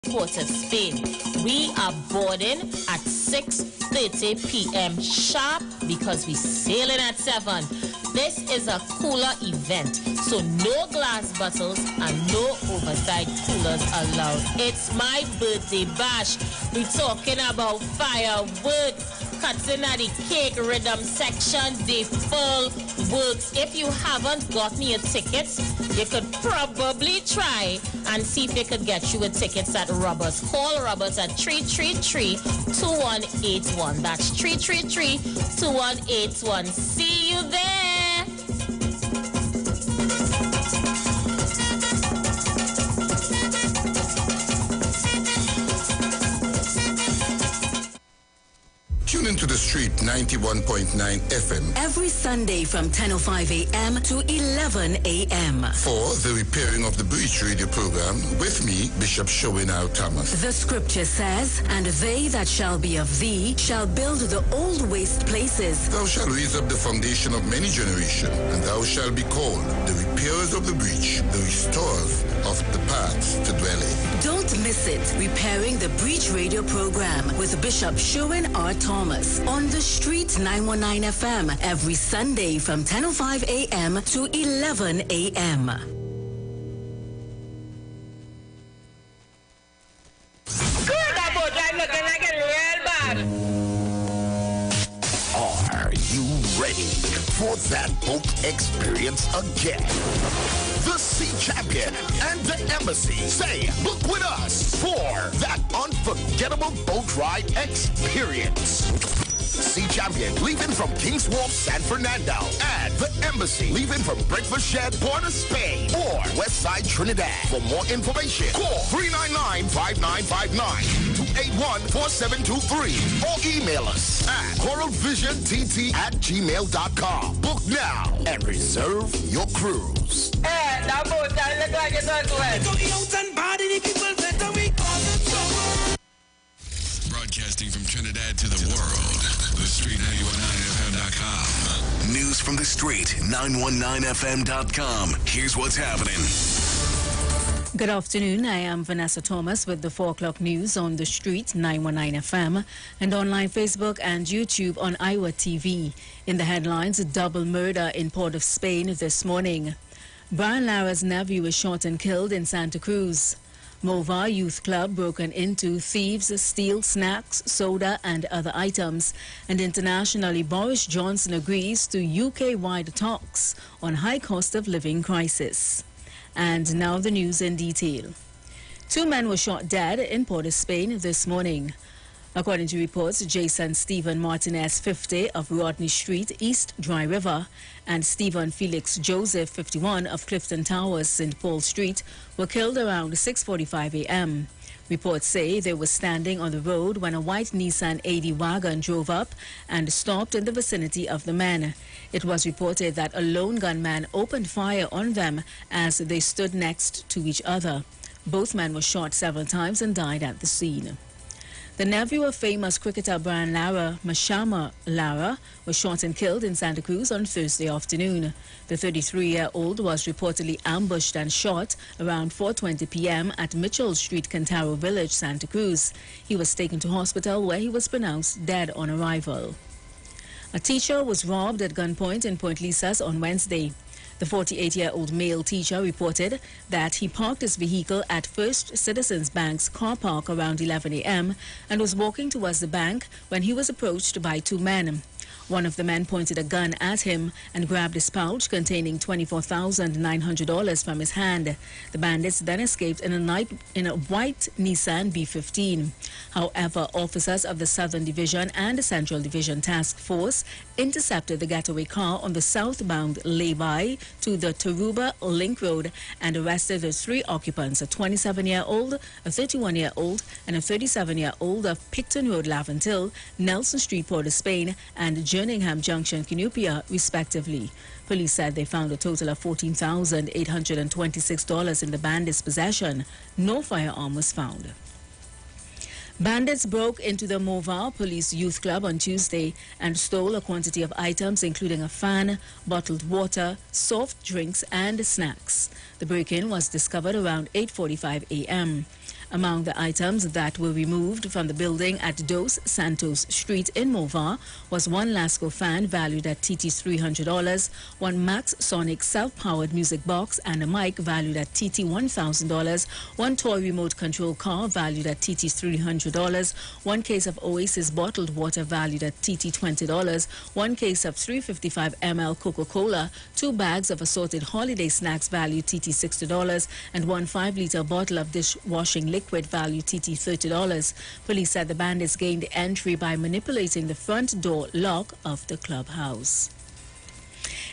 Port of Spain. We are boarding at 6:30 p.m. sharp because we sailing at 7. This is a cooler event, so no glass bottles and no oversized coolers allowed. It's my birthday bash. We're talking about fireworks, cutting at the cake rhythm section, the full works. If you haven't gotten your tickets, you could probably try and see if you could get you a tickets at Roberts. Call Roberts at 333-2181. That's 333-2181. See you there. Tune into the street 91.9 FM every Sunday from 10:05 a.m. to 11 a.m. for the Repairing of the Breach radio program with me, Bishop Showinau Thomas. The scripture says, "And they that shall be of thee shall build the old waste places. Thou shalt raise up the foundation of many generations, and thou shalt be called the repairers of the breach, the restorers of the paths to dwell in." Don't miss it. Repairing the Breach radio program with Bishop Sherwin R. Thomas on the street 919 FM every Sunday from 10:05 a.m. to 11 a.m. Are you ready for that boat experience again? The Sea Champion and the Embassy say, book with us for that unforgettable boat ride experience. Sea Champion leaving from King's Wharf, San Fernando, and the Embassy leaving from Breakfast Shed, Port of Spain, or Westside Trinidad. For more information, call 399-5959, 281-4723, or email us at coralvisiontT@gmail.com. Book now and reserve your cruise. Broadcasting from Trinidad to the world, the street 919fm.com. News from the street 919fm.com. Here's what's happening. Good afternoon. I am Vanessa Thomas with the 4 o'clock news on the street 919 FM and online Facebook and YouTube on Iwer TV. In the headlines, a double murder in Port of Spain this morning. Brian Lara's nephew was shot and killed in Santa Cruz. Mova Youth Club broken into, thieves steal snacks, soda and other items. And internationally, Boris Johnson agrees to UK-wide talks on high cost of living crisis. And now the news in detail. 2 men were shot dead in Port of Spain this morning. According to reports, Jason Stephen Martinez, 50, of Rodney Street, East Dry River, and Stephen Felix Joseph, 51, of Clifton Towers, St. Paul Street, were killed around 6:45 a.m. Reports say they were standing on the road when a white Nissan AD wagon drove up and stopped in the vicinity of the men. It was reported that a lone gunman opened fire on them as they stood next to each other. Both men were shot several times and died at the scene. The nephew of famous cricketer Brian Lara, Mashama Lara, was shot and killed in Santa Cruz on Thursday afternoon. The 33-year-old was reportedly ambushed and shot around 4:20 p.m. at Mitchell Street, Cantaro Village, Santa Cruz. He was taken to hospital where he was pronounced dead on arrival. A teacher was robbed at gunpoint in Point Lisas on Wednesday. The 48-year-old male teacher reported that he parked his vehicle at First Citizens Bank's car park around 11 a.m. and was walking towards the bank when he was approached by 2 men. One of the men pointed a gun at him and grabbed his pouch containing $24,900 from his hand. The bandits then escaped in a white Nissan B15. However, officers of the Southern Division and the Central Division Task Force intercepted the getaway car on the southbound lay-by to the Taruba Link Road and arrested the 3 occupants, a 27-year-old, a 31-year-old, and a 37-year-old of Picton Road, Laventille, Nelson Street, Port of Spain, and Jerningham Junction, Cunupia, respectively. Police said they found a total of $14,826 in the bandits' possession. No firearm was found. Bandits broke into the Mova Police Youth Club on Tuesday and stole a quantity of items including a fan, bottled water, soft drinks and snacks. The break-in was discovered around 8:45 a.m. Among the items that were removed from the building at Dos Santos Street in Movar was one Lasco fan valued at TT's $300, one Max Sonic self-powered music box and a mic valued at TT $1,000, one toy remote control car valued at TT's $300, one case of Oasis bottled water valued at TT $20, one case of 355 ml Coca-Cola, 2 bags of assorted holiday snacks valued TT $60, and one 5-liter bottle of dishwashing liquid valued TT $30. Police said the bandits gained entry by manipulating the front door lock of the clubhouse.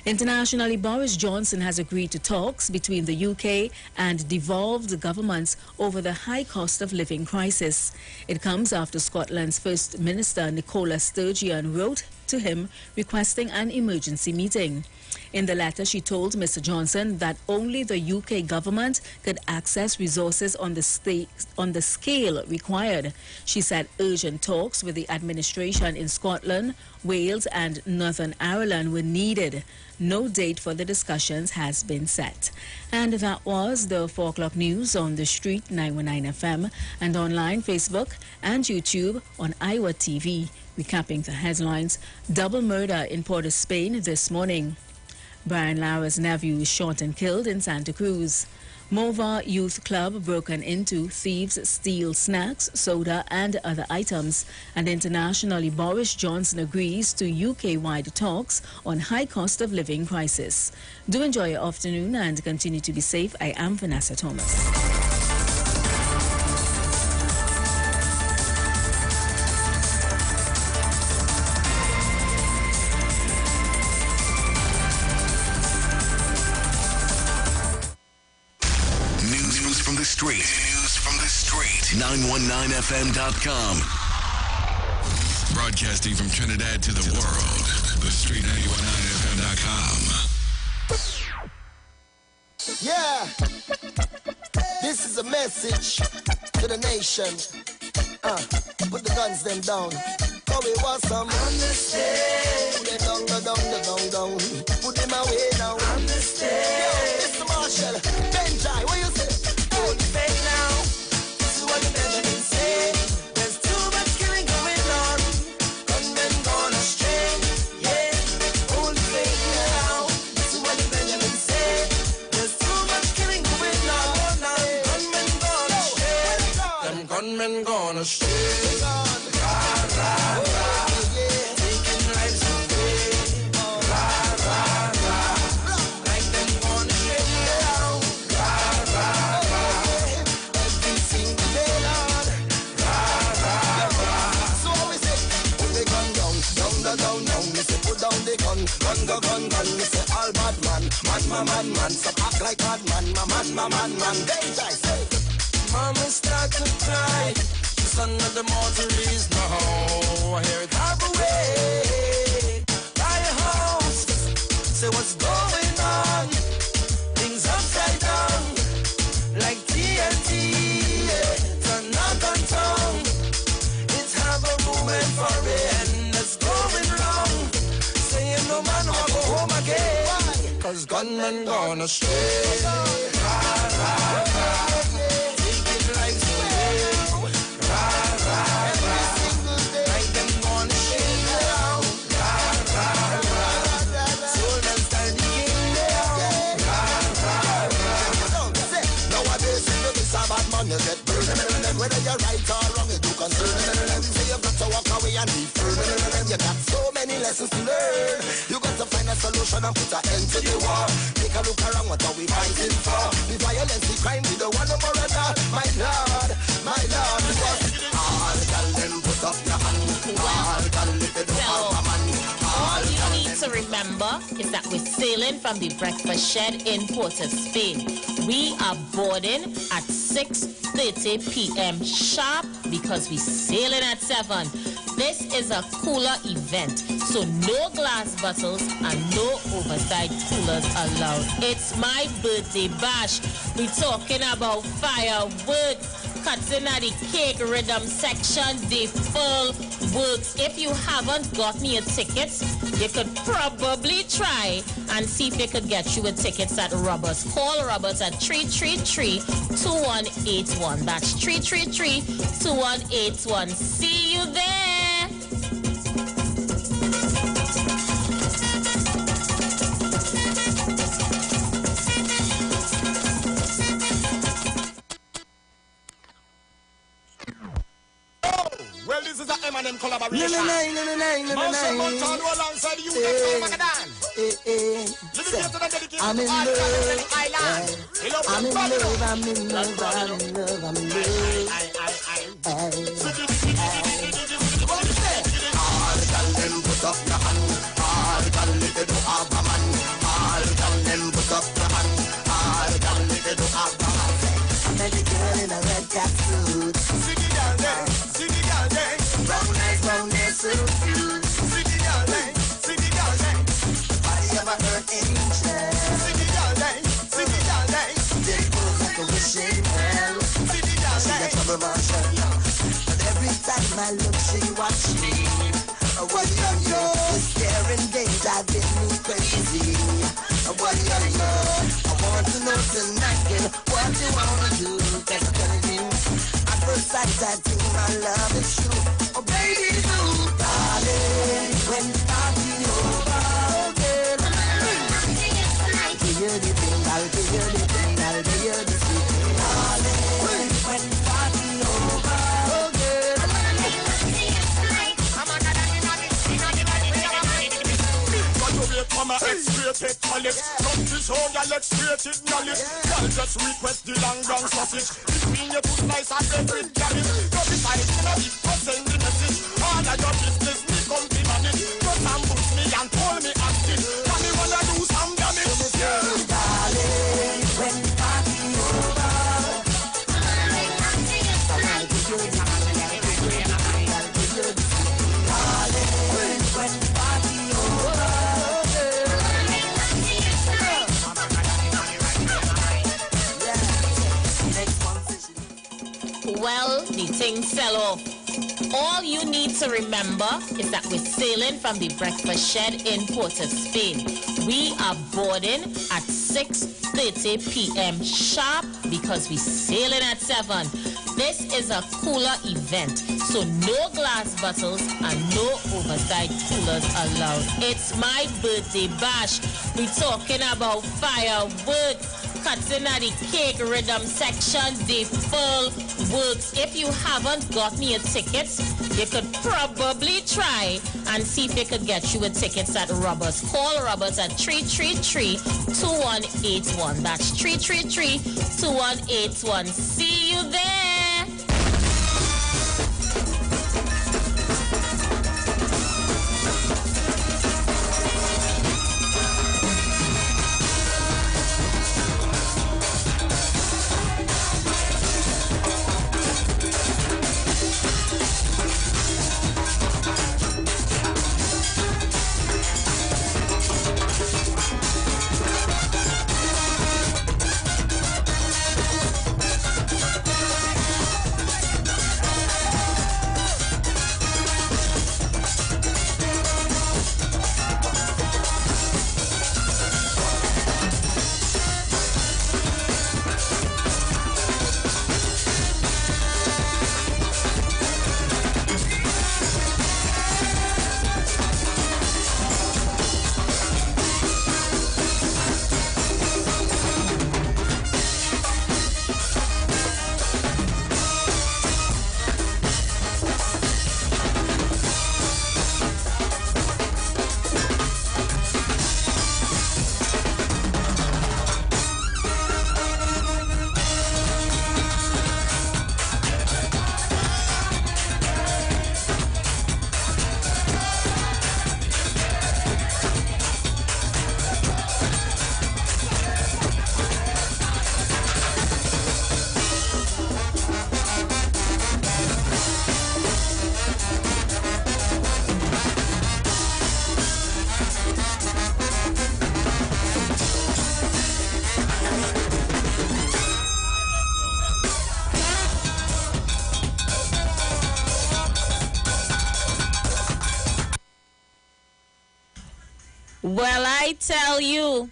Internationally, Boris Johnson has agreed to talks between the UK and devolved governments over the high cost of living crisis. It comes after Scotland's First Minister Nicola Sturgeon wrote to him requesting an emergency meeting. In the letter, she told Mr. Johnson that only the UK government could access resources on the scale required. She said urgent talks with the administration in Scotland, Wales and Northern Ireland were needed. No date for the discussions has been set. And that was the 4 o'clock news on the street 919 FM and online Facebook and YouTube on Iwer TV. Recapping the headlines: double murder in Port of Spain this morning. Brian Lara's nephew is shot and killed in Santa Cruz. Movar Youth Club broken into, thieves steal snacks, soda and other items. And internationally, Boris Johnson agrees to UK-wide talks on high cost of living crisis. Do enjoy your afternoon and continue to be safe. I am Vanessa Thomas. News from the street. 919fm.com. Broadcasting from Trinidad to the world. The street 919fm.com. Yeah. This is a message to the nation. Put the guns them down. So it was some understand. Put them down. Put them away now. Understand. Yo, Mr. Marshall, Benjai, what you say? Hold the fake now. This is what the Benjamin said. There's too much killing going on. Gunmen gone astray. Yeah. Hold the fake now. This is what the Benjamin said. There's too much killing going on. Gunmen gone astray. Them gunmen gone astray. Taking lives away. Like them gone astray now. Every single day, Lord. So we say, put the gun down. We say, put down the gun. Gun. We say, all bad man. Man. Some act like bad man. Man. Danger, say. Mama start to cry. She's under the mortuaries now. I hear it half away. Buy a house. Say what's going on. Things upside down. Like TNT. Turn knock on tongue. It's have a movement for it. And it's going wrong. Saying no man will go home again. Why? Cause gunmen gonna stray. Taking lives away. Like them gonna shake down. Soldiers standing down. Nowadays, if you miss a bad man, you get burned. Whether you're right or wrong, you do concern. Say you've got to walk away and be firm. You got so many lessons to learn. You got to find a solution and put an end to the war. Take a look around, what are we fighting for? The violence, the crime, we don't want no more of that. My Lord, because all tell them put up your hand. All tell them if they don't have a man. All you need to remember is that we're sailing from the breakfast shed in Port of Spain. We are boarding at 6:30 p.m. sharp because we're sailing at 7. This is a cooler event, so no glass bottles and no oversized coolers allowed. It's my birthday bash. We're talking about fireworks. Cuts in at the cake rhythm section, the full works. If you haven't got me a tickets, you could probably try and see if they could get you a tickets at Roberts. Call Roberts at 333-2181. That's 333-2181. See you there. Well, this is a M&M collaboration. Marshall Montano alongside you next to Magadan. I'm in love. I'm in love. I'm in love. I'm in love. I'm in love. All gal them put up the hand. All gal they do have a man. All gal them put up the hand. All gal they do have a man. I met a girl in a red catsuit. Sing it down there. Sing it down there. Brown eyes, so cute. Sing it down there. Sing it down there. I ever heard angel. Sing it down there. Sing it down there. They pose like a wishing well. Sing it down She there. got trouble, Marshall. But every time I look, she watch me. What you know? The staring gaze driving me crazy. What you know? I want to know tonight, girl, what you wanna do? 'Cause I'm telling you, at first sight I think my love is true. Oh baby, do, darling, when the party over, oh girl, I'll give you the thing, I'll give you the thing, I'll give you the thing, darling, when the party over, oh girl. From a X-rated college. From this whole gal X-rated knowledge. Y'all just request the long brown sausage. Between your tooth nice and red with cabbage. No besides, you know, if I send the message. All of your business, me come to manage. Just ambush me and call me active. Can me wanna do some damage? Darling, when the party over, Well, the thing sell off. All you need to remember is that we're sailing from the breakfast shed in Port of Spain. We are boarding at 6:30 p.m. sharp because we're sailing at 7. This is a cooler event, so no glass bottles and no oversized coolers allowed. It's my birthday bash. We're talking about fireworks. Cuts in at the cake rhythm section, the full works. If you haven't got me a tickets, you could probably try and see if they could get you a tickets at Roberts. Call Roberts at 333-2181. That's 333-2181. See you there. Well, I tell you,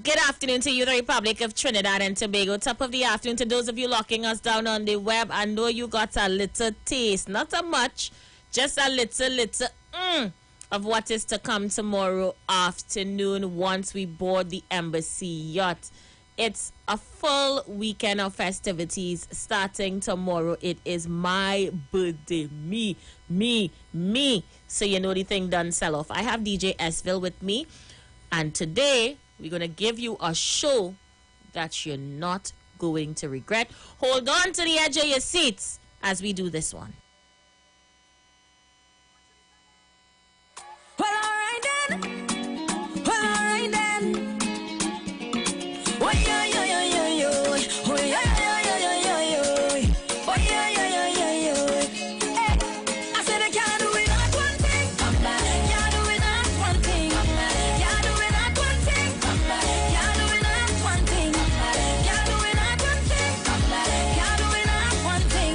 good afternoon to you, the Republic of Trinidad and Tobago. Top of the afternoon to those of you locking us down on the web. I know you got a little taste, not a much, just a little of what is to come tomorrow afternoon once we board the Embassy yacht. It's a full weekend of festivities starting tomorrow. It is my birthday. Me. So you know the thing done sell off. I have DJ Esville with me. And today, we're going to give you a show that you're not going to regret. Hold on to the edge of your seats as we do this one. Well, all right then. Oh, yeah. Oh, yeah. Oh, yeah. Hey, I said I can't do it at one thing. Can't do it at one thing. Can't do it at one thing. Can't do it at one thing. Can't do it at one thing. Can't do it at one thing.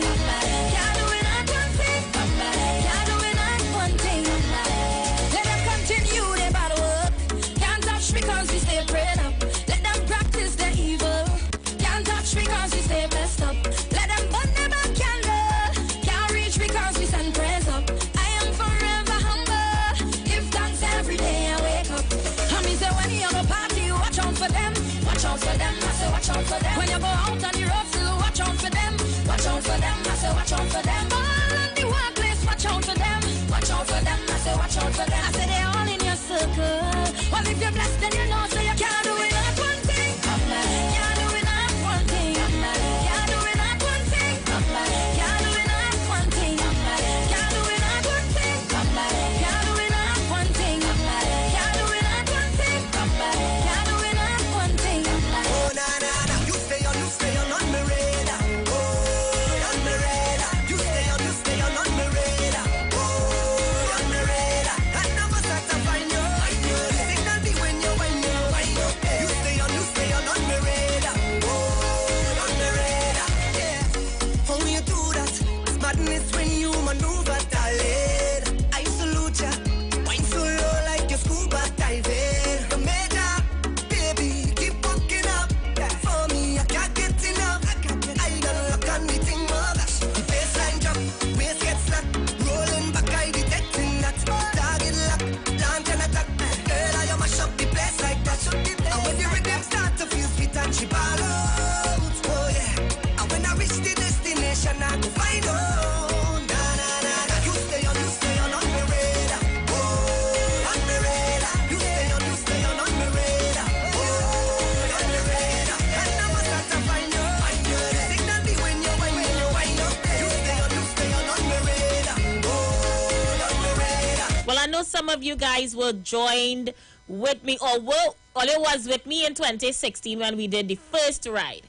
Can't do it at one thing. Can't do it at one thing. Let them continue their bad work. Can't touch because we stay prayed up. Let them practice their evil. Can't touch because we stay blessed up. Let them burn them a candle. Can't reach because we send prayers up. I am forever humble. Give thanks every day I wake up. And me say when you have a party, watch out for them. Watch out for them. I say watch out for them. When you go out on the road, still watch out for them. Watch out for them. I say watch out for them. All on the workplace, watch out for them. Watch out for them. I say watch out for them. I say they're all in your circle. Well, if you're blessed, then you know so you can't do it at one thing. Can't do it at one thing. Can't do it at one thing. Can't do it at one thing. Can't do it at one thing. Can't do it at one thing. Can't do it at one thing. Can't do it at one thing. Oh, na. You stay on my radar. Oh, on my radar. You stay on my radar. Oh, on my radar. I never start to find you. The signal be when you wind up. You stay on my radar. Oh, on my radar. Yeah. How you do that? It's madness when you maneuver, darling. I salute ya. Wine so low like your scuba diving. The major, baby, keep walking up. For me, I can't get enough. I don't look on the thing, mother. The baseline drop, waist gets slack. Rolling back, I detecting that. Target lock, launch and attack. Girl, I mash up the place like that. And when the rhythm start to feel sweet and she ball out. Oh yeah. And when I reach the destination, I go find out. Na. You stay on my radar. Oh, on my radar. You stay on my radar. Oh, on my radar. And I must start to find you. The signal be when you wind up. You stay on my radar. Oh, on my radar. Well, I know some of you guys were joined with me, or it was with me in 2016 when we did the first ride.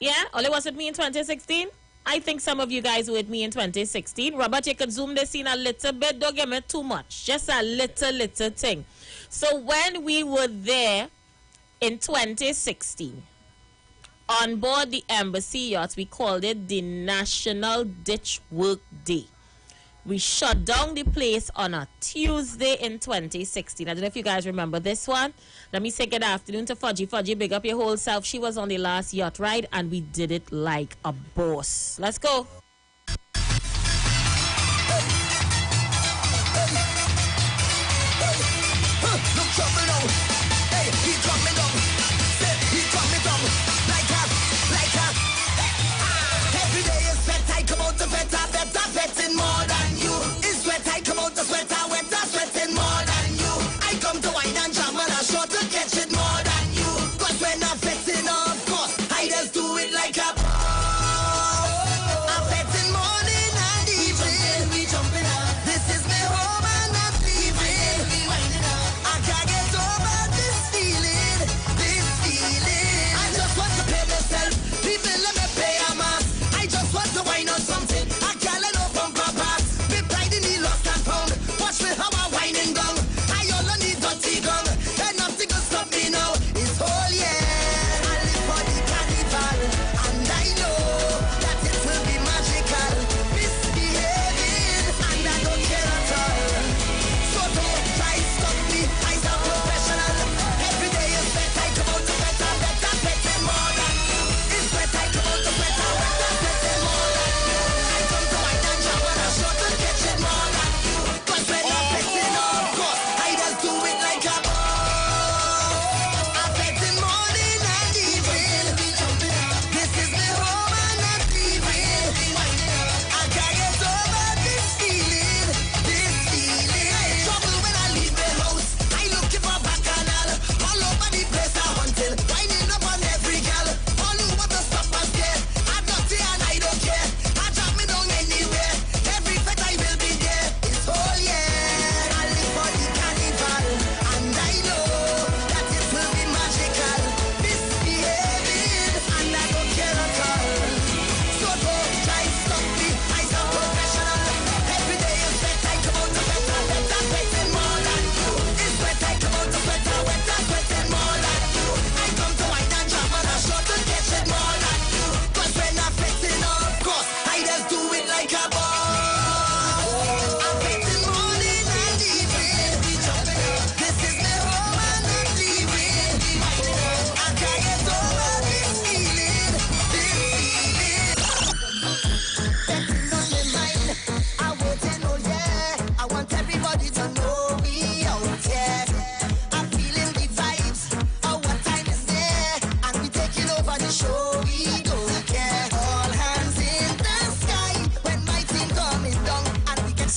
Yeah, it was with me in 2016. I think some of you guys were with me in 2016. Robert, you could zoom this in a little bit. Don't give me too much. Just a little thing. So when we were there in 2016, on board the Embassy yacht, we called it the National Ditch Work Day. We shut down the place on a Tuesday in 2016. I don't know if you guys remember this one. Let me say good afternoon to Fudgy. Fudgy, big up your whole self. She was on the last yacht ride, and we did it like a boss. Let's go. Look, drop me down. Hey, he drop me down. He drop me down. Like that. Every day is sweat. I come out to better betting more than you. Is sweat. I come out to sweater, wetter, sweating more than you. I come to wine and jam and I'm sure to catch it more than you. Cause when I'm betting, of course, I just do it like a boss. I'm betting morning and evening. We jumping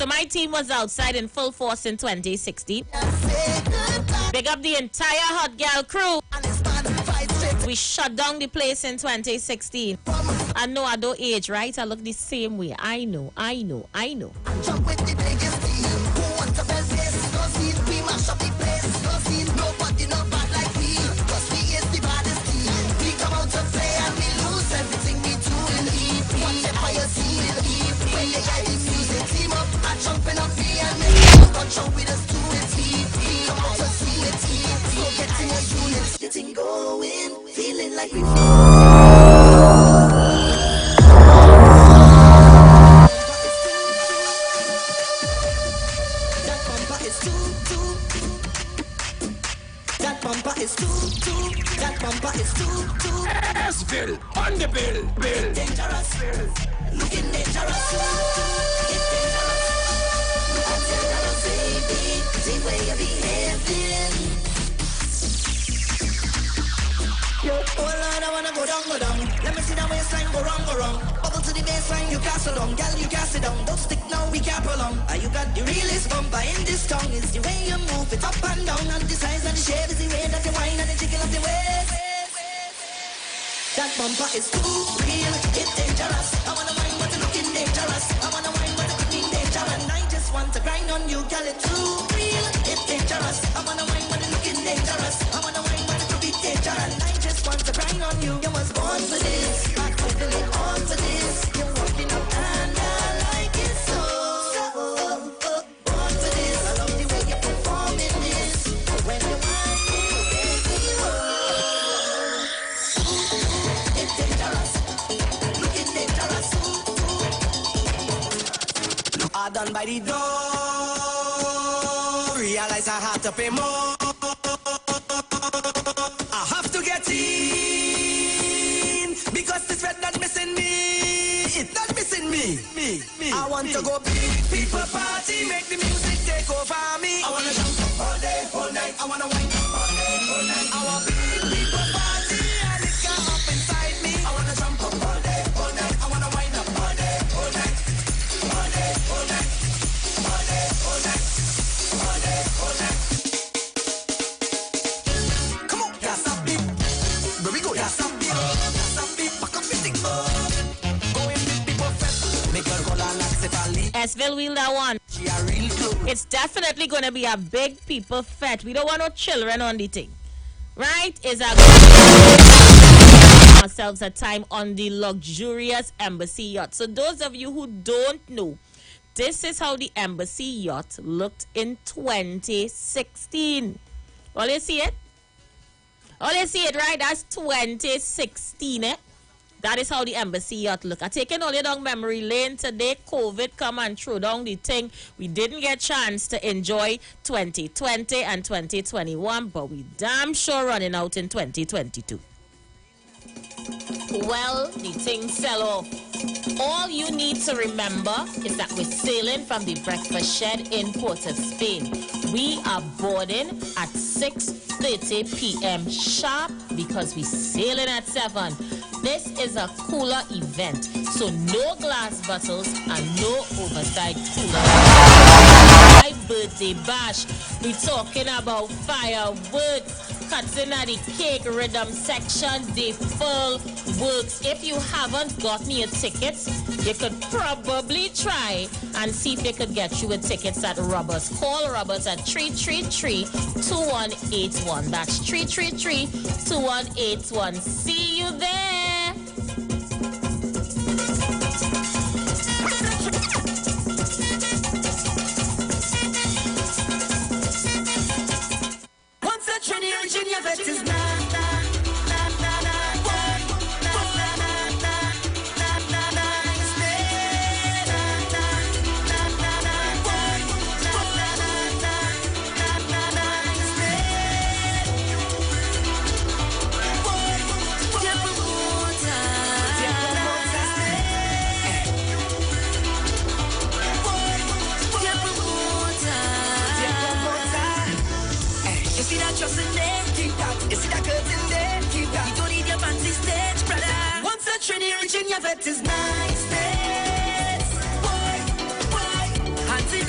So my team was outside in full force in 2016. Big up the entire Hot Girl crew. We shut down the place in 2016. I know I don't age, right? I look the same way. I know. Jump with the biggest team. Who wants to best yes? Go see we mash up the place. Go see nobody not bad like we. Cause we is the baddest team. We come out to play and we lose everything we do in EP. Watch it how you see in EP. When you get the music team up, I jumping up here and make got show with us too. It's EP. Come out to see it's EP. So get in your units, getting going, feeling like we. Bill, on the bill. Dangerous, looking dangerous. It's dangerous. I'm dangerous, baby. See where you're behaving. Yo, oh Lord, I wanna go down. Let me see that waistline go wrong. Bubble to the baseline, you cast it down. Girl, you cast it down. Don't stick now, we can't prolong. You got the realest bumper in this tongue. It's the way you move it up and down. And the size and the shape is the way that you whine and the jiggle of the waist. That bumper is too real, it's dangerous. I wanna wine but it's looking dangerous. I wanna wine but it's looking dangerous. And I just want to grind on you, girl, it's too real, it's dangerous. I wanna wine but it's looking dangerous. I wanna wine but it's looking dangerous. And I just want to grind on you. You was born for this, back open it on for this. You're walking up and I like it so. Born for this, I love the way you perform in this. When you whine, baby, it's dangerous, looking dangerous. I done by the door, realize I have to pay more. I have to get in, because this red not missing me. It's not missing me. I want to go big people party, make the music take over me. I wanna jump all day, all night. I wanna wine all day, all night. I want big people party and it got up inside me. I wanna jump up all day, all night. I wanna wind up all day, all night. All day, all night. All day, all night. All day, all night. Come on, yeah, stop it. Where we go? Yeah, stop it. Back up the thing. Go in with people first. Make her call and ask if I leave. Esville wheel that one. She a real close. It's definitely going to be a big people fete. We don't want no children on the thing. Right? It's ourselves a time on the luxurious Embassy yacht. So those of you who don't know, this is how the Embassy yacht looked in 2016. All you see it? All you see it, right? That's 2016, eh? That is how the Embassy yacht look. I taken all you down memory lane today. COVID come and throw down the thing. We didn't get chance to enjoy 2020 and 2021, but we damn sure running out in 2022. Well, the thing sell off. All you need to remember is that we're sailing from the breakfast shed in Port of Spain. We are boarding at 6:30 p.m. sharp because we're sailing at 7. This is a cooler event, so no glass bottles and no oversized cooler. My birthday bash, we talking about fireworks, cutting at the cake rhythm section, the full works. If you haven't gotten your tickets, you could probably try and see if they could get you with tickets at Roberts. Call Roberts at 333-2181. That's 333-2181. See you there. Once a Trinity Virginia vet is trust in there, keep that. You see that curtain there, keep that. You don't need your fancy stage, brother. Once a Trinity Virginia vet is nice, boy. Hands in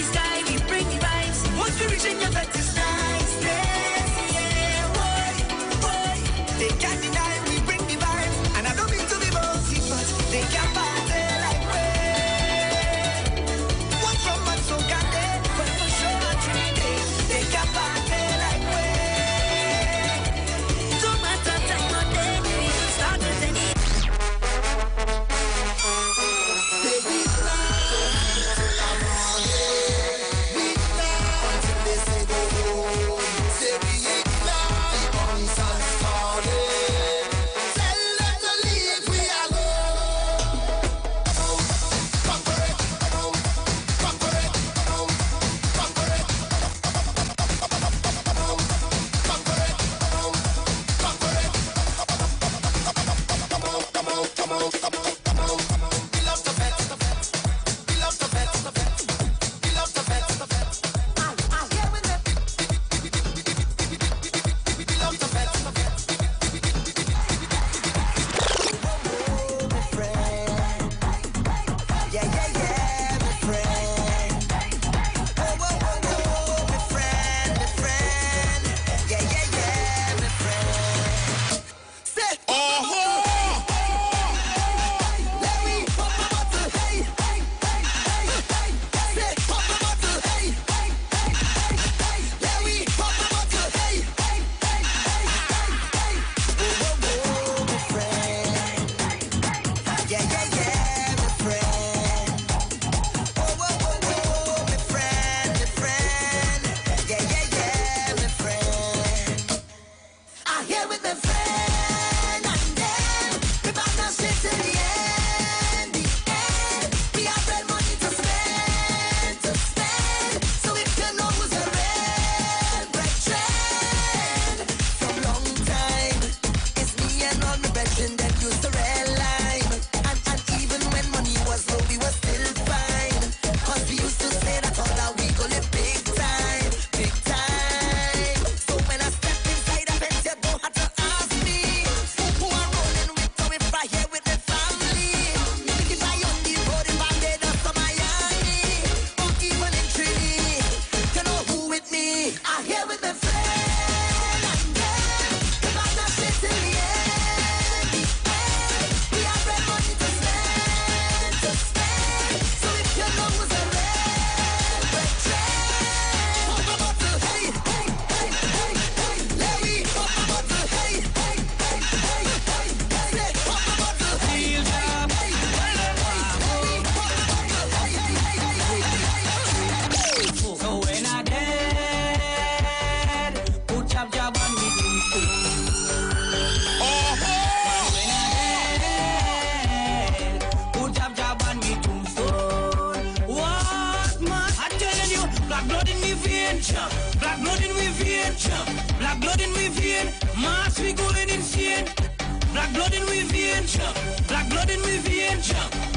Black blood in me vein, black blood in me vein, black blood in me vein. Mass we going insane. Black blood in me vein, black blood in me vein,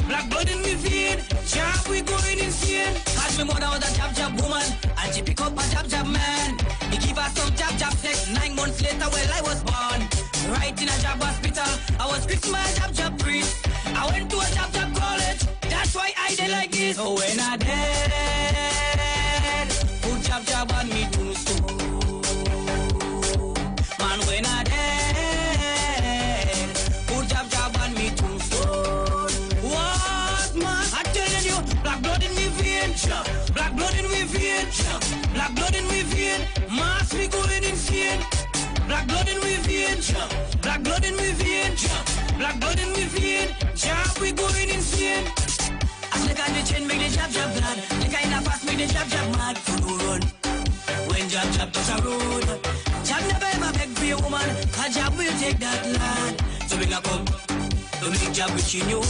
black blood in me vein. Jab we going insane. As me mother was a jab woman, and she pick up a jab man. He give her some jab sex. 9 months later, well I was born. Right in a jab hospital, I was fixing my jab priest. I went to a jab college. That's why I did like this. So when I dead, put jab on me tombstone. Man, when I dead, put jab on me tombstone. What man? I telling you, black blood in me vein, black blood in me vein, black blood in me vein. Mass we going insane. Black blood in me vein, black blood in me vein, black blood in me vein. Jab we going insane. As the kind of chain make the jab blood, the kind of fast make the jab mad for no run. When jab touch a road, jab never ever beg for a woman, cause jab will take that land. So bring a come, don't make jab within you.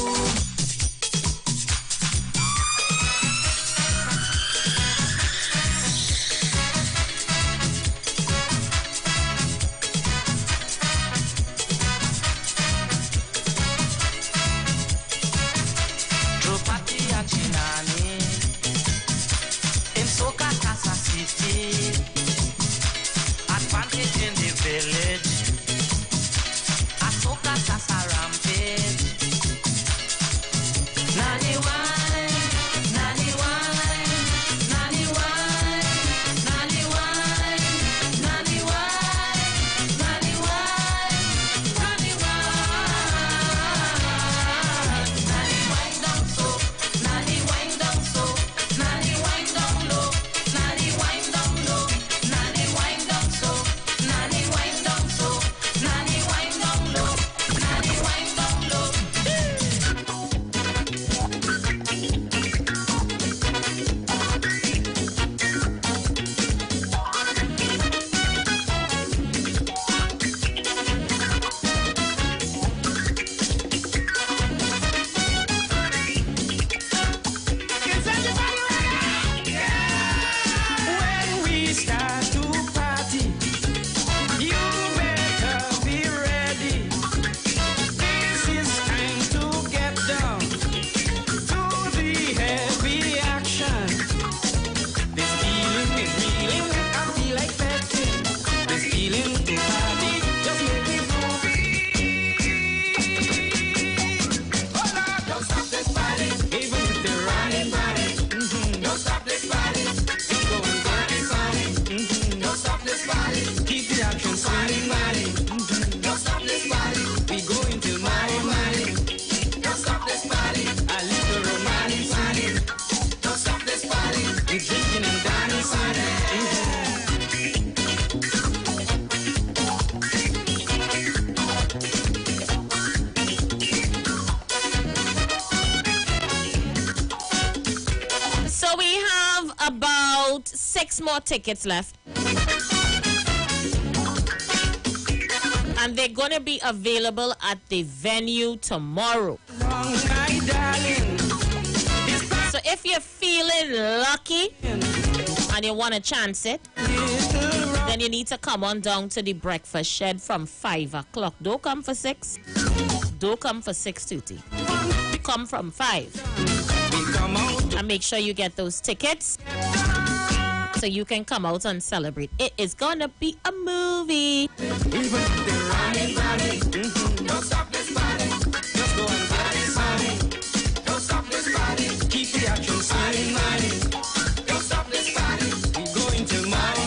About 6 more tickets left. And they're going to be available at the venue tomorrow. So if you're feeling lucky and you want to chance it, then you need to come on down to the breakfast shed from 5 o'clock. Don't come for 6. Don't come for 6:30. Come from 5. And make sure you get those tickets so you can come out and celebrate. It is gonna be a movie. Don't stop this party. Just go and get this money. Don't stop this party. Keep the action starting money. Don't stop this party. We're going till money.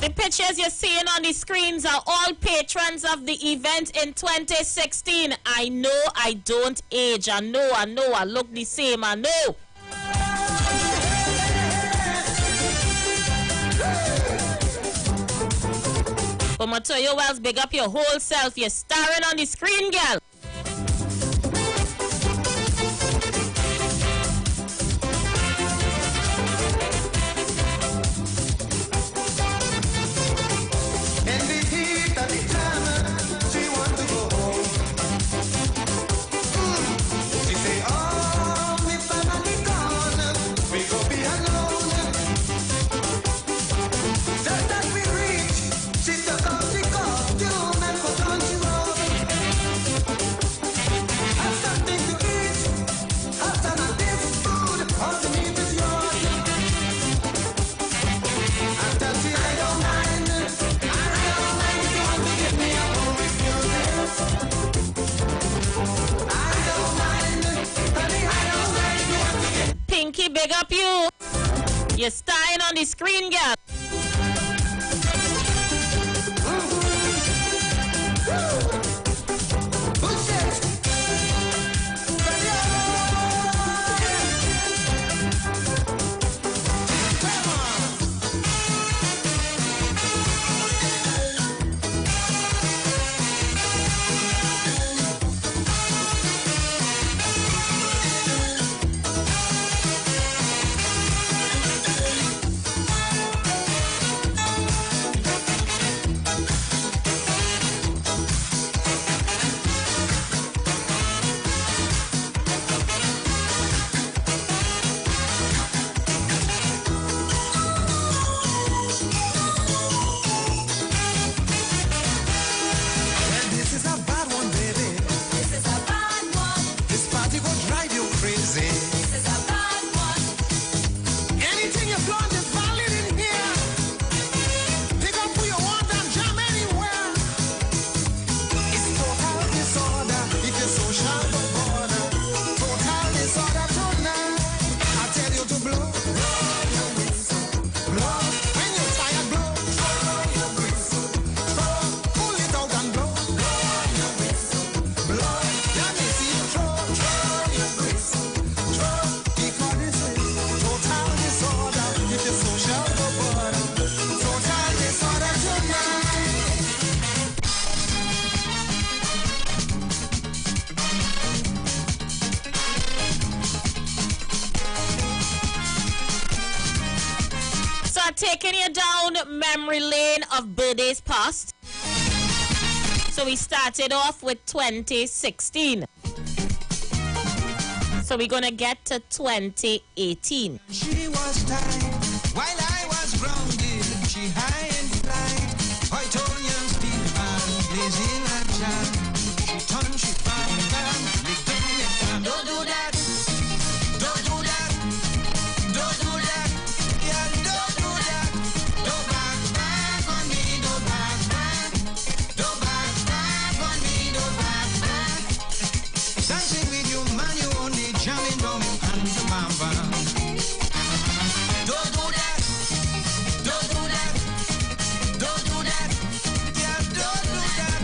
The pictures you're seeing on the screens are all patrons of the event in 2016. I know I don't age. I know I look the same. I know. But Matoyo Wells, big up your whole self. You're starring on the screen, girl. Big up you. You're starring on the screen, girl. Taking you down memory lane of birthdays past. So we started off with 2016. So we're gonna get to 2018. She was tight while I was grounded. She high and fly. I told young Steve and blazing like Jack. She turned, she found down, licked up me down. Don't do that. Don't do that. Don't do that. Yeah, don't do that. Don't back on me. Don't back. Don't back on me. Don't back. Dancing with you, man, you only jamming down and the mamba. Don't do that. Don't do that. Don't do that. Yeah, don't do that.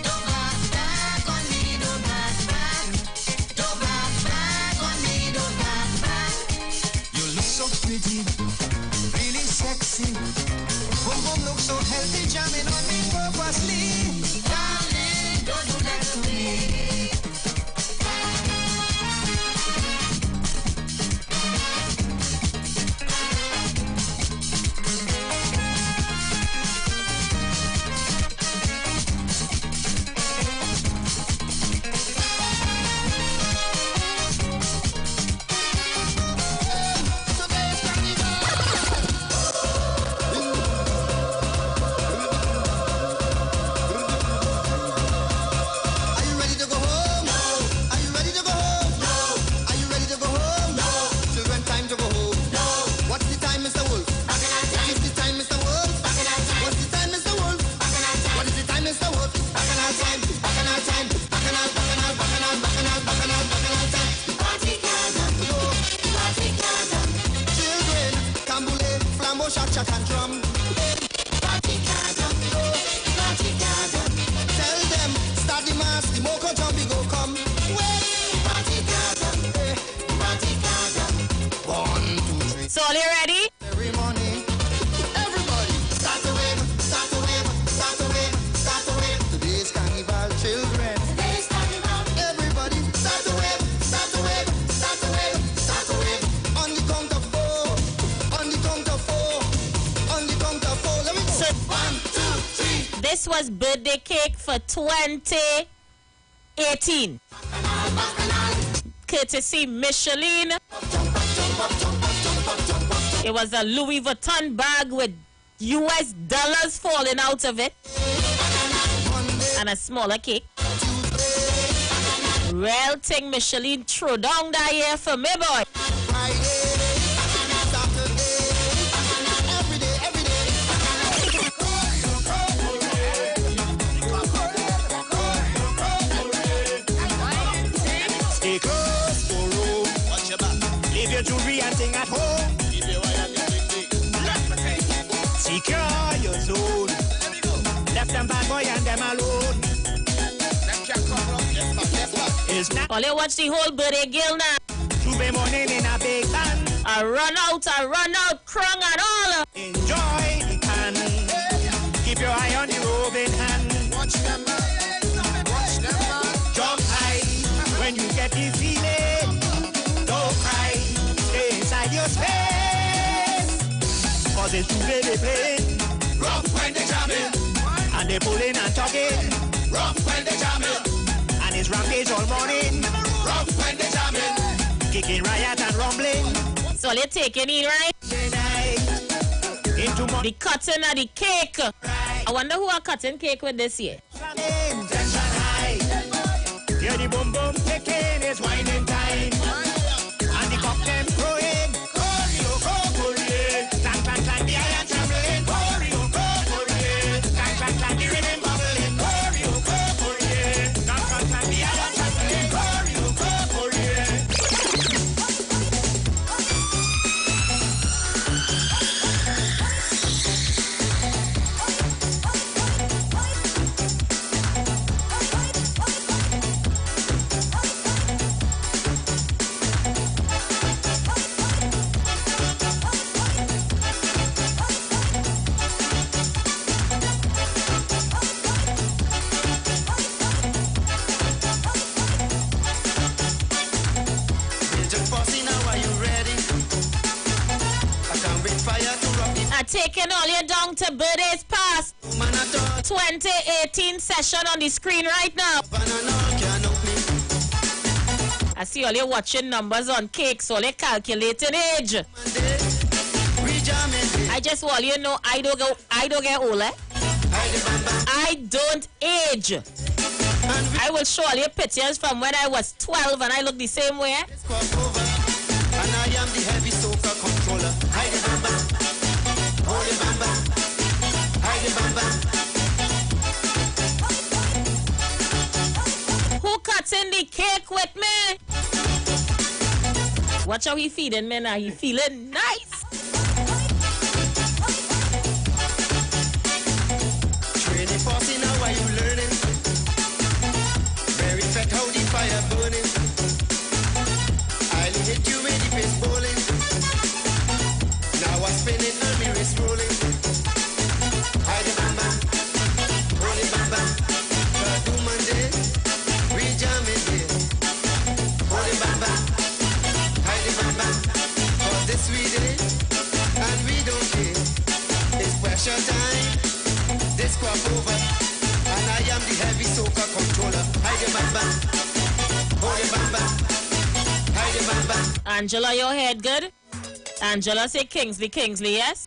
Don't back on me. Don't back. Don't back on me. Don't back. You look so pretty, really sexy. Boom boom look so healthy, jamming on me purposely. Darling, don't do that to me. So are you ready? Every morning, everybody start to wave, start to wave, start to wave, start to wave. Today's carnival, children. Today's carnival. Everybody start to wave, start to wave, start to wave, start to wave. On the count of four, on the count of four, on the count of four. Let me go. So, 1, 2, 3. this was birthday cake for 2018. Courtesy Michelin. It was a Louis Vuitton bag with US dollars falling out of it. And a smaller cake. Real thing Michelin threw down that year for me, boy. Stay close, Leave your jewelry and thing at home. is not. All you watch the whole birthday girl now. Tuesday morning in a big van. I run out, crung and all. Enjoy the can. Keep your eye on the roving hand. Watch them, man. Watch them, man. Jump high when you get the feeling. Don't cry, stay inside your space. Cause it's Tuesday they playing. Rough when they jamming. And they pulling and talking. Rough when they jamming. And it's rampage all morning. Rough when they jamming. Kicking riot and rumbling. So they taking it, right? Into The cutting of the cake. I wonder who are cutting cake with this year. tension high. Hear the boom boom ticking, it's winding time. And the cock them crowing. Choreo, choreo. Clang, clang, clang, the iron trembling. Choreo, choreo. Clang, clang, clang, the rhythm bubbling. Choreo, choreo. Clang, clang, clang, the iron trembling. Choreo, choreo. Taking all you down to birthdays past 2018 session on the screen right now. I see all you watching numbers on cake, so they calculating age. I just want you to know I don't get older. I don't age. I will show all you pictures from when I was 12 and I look the same way. And I am the heavy soca controller. Heidi Bamba, Holy Bamba, Heidi Bamba. Who cuts in the cake with me? Watch how he feeding me now. He feeling nice. Training party now, are you learning? Very fat, how the fire burning. I'll hit you with the pace bowling. Now I spin it and me wrist rolling. Heidi Bamba, Holy Bamba. Do Monday, we jamming here. Holy Bamba, Heidi Bamba. For this we did, and we don't care. It's pressure time, this crop over. And I am the heavy soca controller. Heidi Bamba, Holy Bamba. Angela, your head good? Angela say Kingsley, yes?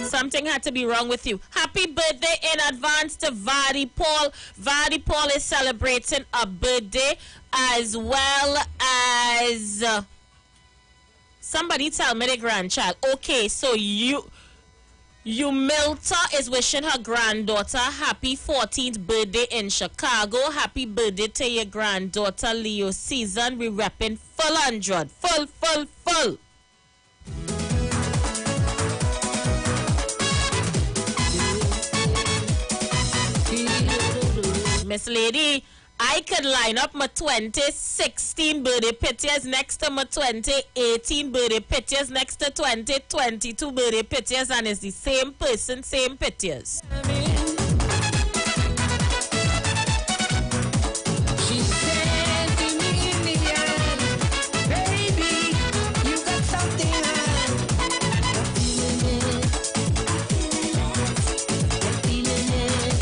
Something had to be wrong with you. Happy birthday in advance to Vadi Paul. Vadi Paul is celebrating a birthday as well as... somebody tell me the grandchild. Okay, so Milta is wishing her granddaughter happy 14th birthday in Chicago. Happy birthday to your granddaughter, Leo Season. We repping full 100. Full. Miss Lady, I could line up my 2016 birthday pictures next to my 2018 birthday pictures next to 2022 birthday pictures, and it's the same person, same pictures. She said to me in the end, baby, you got something on. I'm feeling it. I'm feeling it.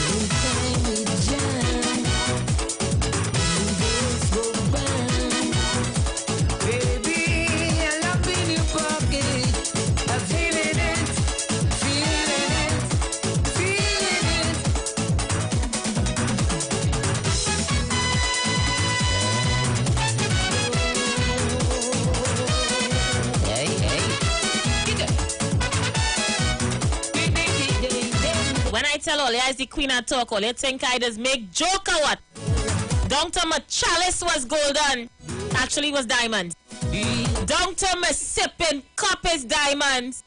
Every time we jam, this go round. Baby, I love in your pocket. I'm feeling it, feeling it, feeling it. When I tell all you is the queen of talk, all you think I just make joke or what? Down to my chalice was golden. Actually it was diamond. Down to my sipping cup is diamonds.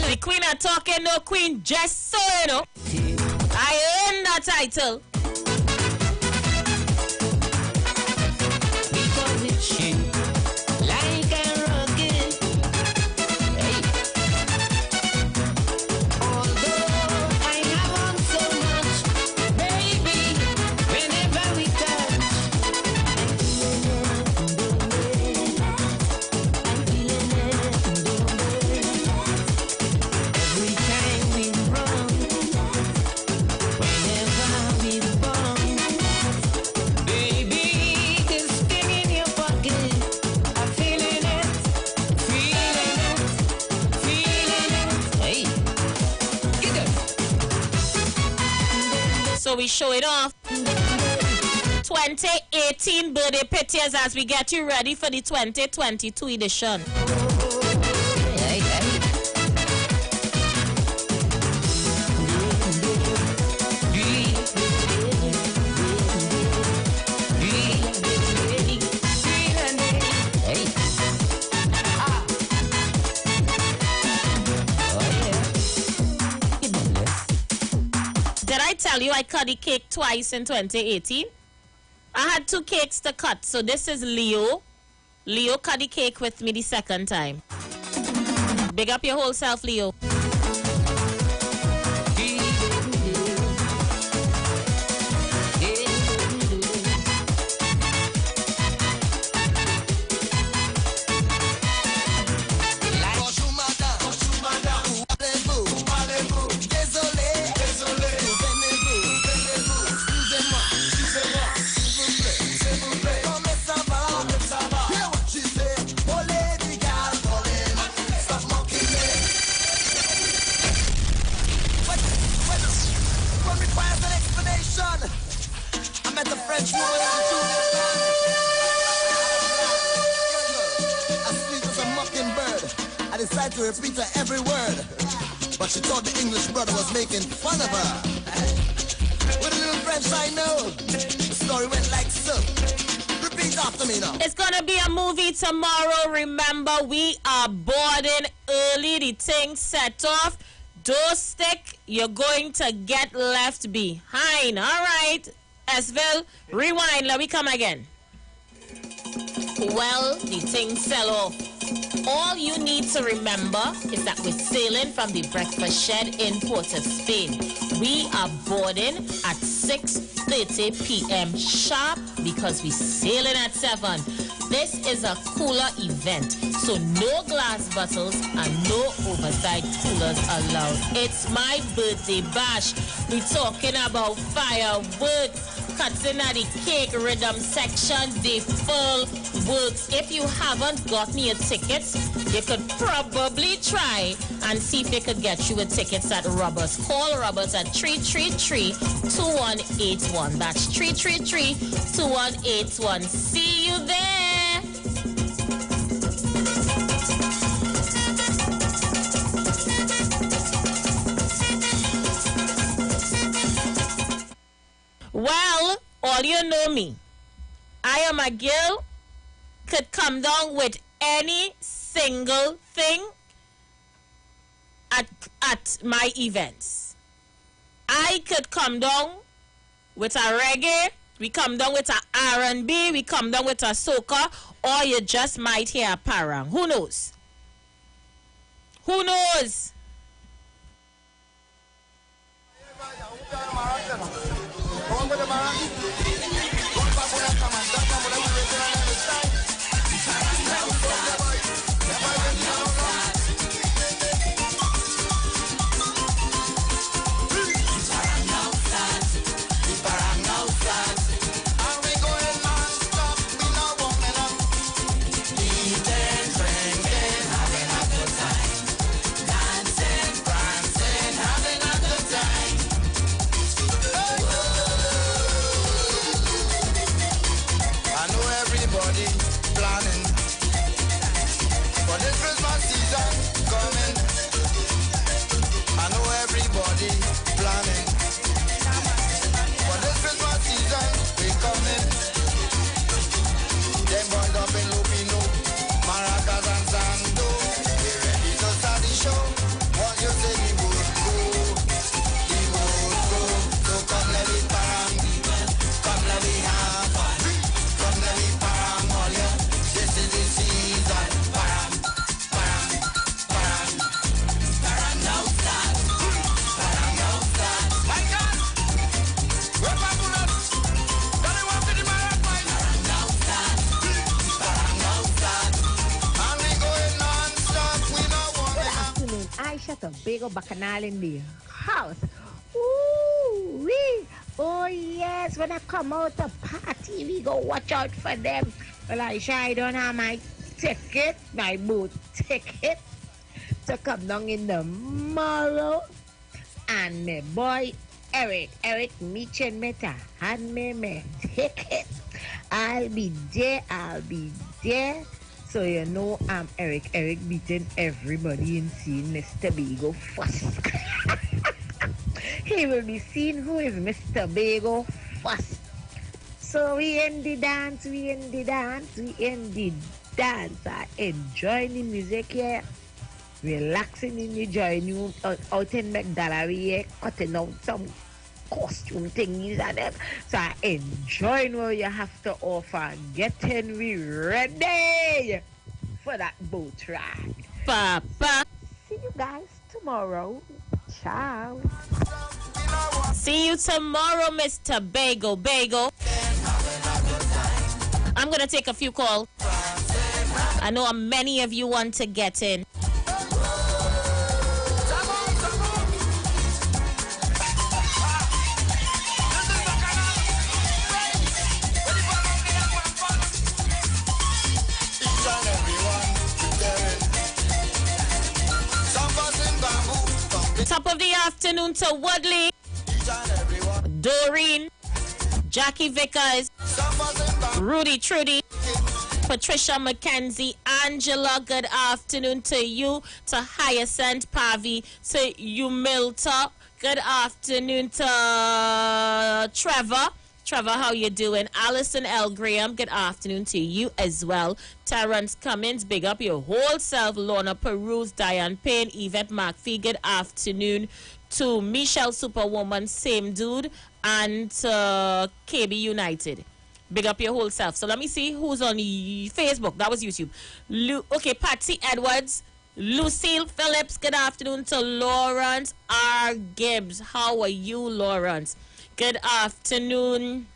The queen of talking, no queen, just so you know. I earned title. Because it's shaped like a rocket. Hey. Although I haven't so much, baby, whenever we touch, I'm feeling it. Every time we run, whenever we bump, baby, this thing in your pocket, I'm feeling it, feeling it, feeling it. Hey, get it. So we show it off. 2018 birthday pictures as we get you ready for the 2022 edition. Hey, hey. Hey. Ah. Oh, yeah. Give me this. Did I tell you I cut the cake twice in 2018? I had 2 cakes to cut, so this is Leo. Leo cut the cake with me the second time. Big up your whole self, Leo. French woman as sweet as a mockingbird. I decided to repeat her every word, but she thought the English brother was making fun of her. With a little French I know, the story went like so. Repeat after me now. It's gonna be a movie tomorrow. Remember, we are boarding early. The thing set off. Don't stick. You're going to get left behind. All right. Esville, rewind. Let me come again. Well, the thing sell off. All you need to remember is that we're sailing from the breakfast shed in Port of Spain. We are boarding at 6:30 p.m. sharp because we're sailing at 7. This is a cooler event, so no glass bottles and no oversized coolers allowed. It's my birthday bash. We're talking about fireworks, cutting at the cake rhythm section, the full works. If you haven't gotten your tickets, you could probably try and see if they could get you a tickets at Roberts. Call Roberts at 333-2181. That's 333-2181. See you there. Well, all you know me. I am a girl, could come down with any single thing at my events. I could come down with a reggae, we come down with a R&B, we come down with a soca, or you just might hear a parang. Who knows? Who knows? Eating, drinking, having a good time. Tobago Bacchanal in the house. Ooh, wee. Oh, yes, when I come out to party, we go watch out for them. Well, I don't have my ticket, my boat ticket, to come down in the tomorrow. And my boy, Eric Meechin Meta, hand me my ticket. I'll be there. So you know I'm Eric beating everybody in seeing Mr. Bago first. He will be seeing who is Mr. Bago first. So we in the dance. I enjoy the music here. Relaxing in the joining room out in McDallery here, cutting out some costume thingies and them. So I enjoy what you have to offer. Getting we ready for that boat ride. Papa. See you guys tomorrow. Ciao. See you tomorrow, Mr. Bagel. I'm going to take a few calls. I know many of you want to get in. Top of the afternoon to Woodley, Doreen, Jackie Vickers, Rudy Trudy, Patricia McKenzie, Angela, good afternoon to you, to Hyacinth Pavi, to Umilta, good afternoon to Trevor. Trevor, how you doing? Alison L. Graham, good afternoon to you as well. Terrence Cummins, big up your whole self. Lorna Peruse, Diane Payne, Yvette McPhee, good afternoon to Michelle Superwoman, same dude, and KB United. Big up your whole self. So let me see who's on Facebook. That was YouTube. Okay, Patsy Edwards, Lucille Phillips, good afternoon to Lawrence R. Gibbs. How are you, Lawrence? Good afternoon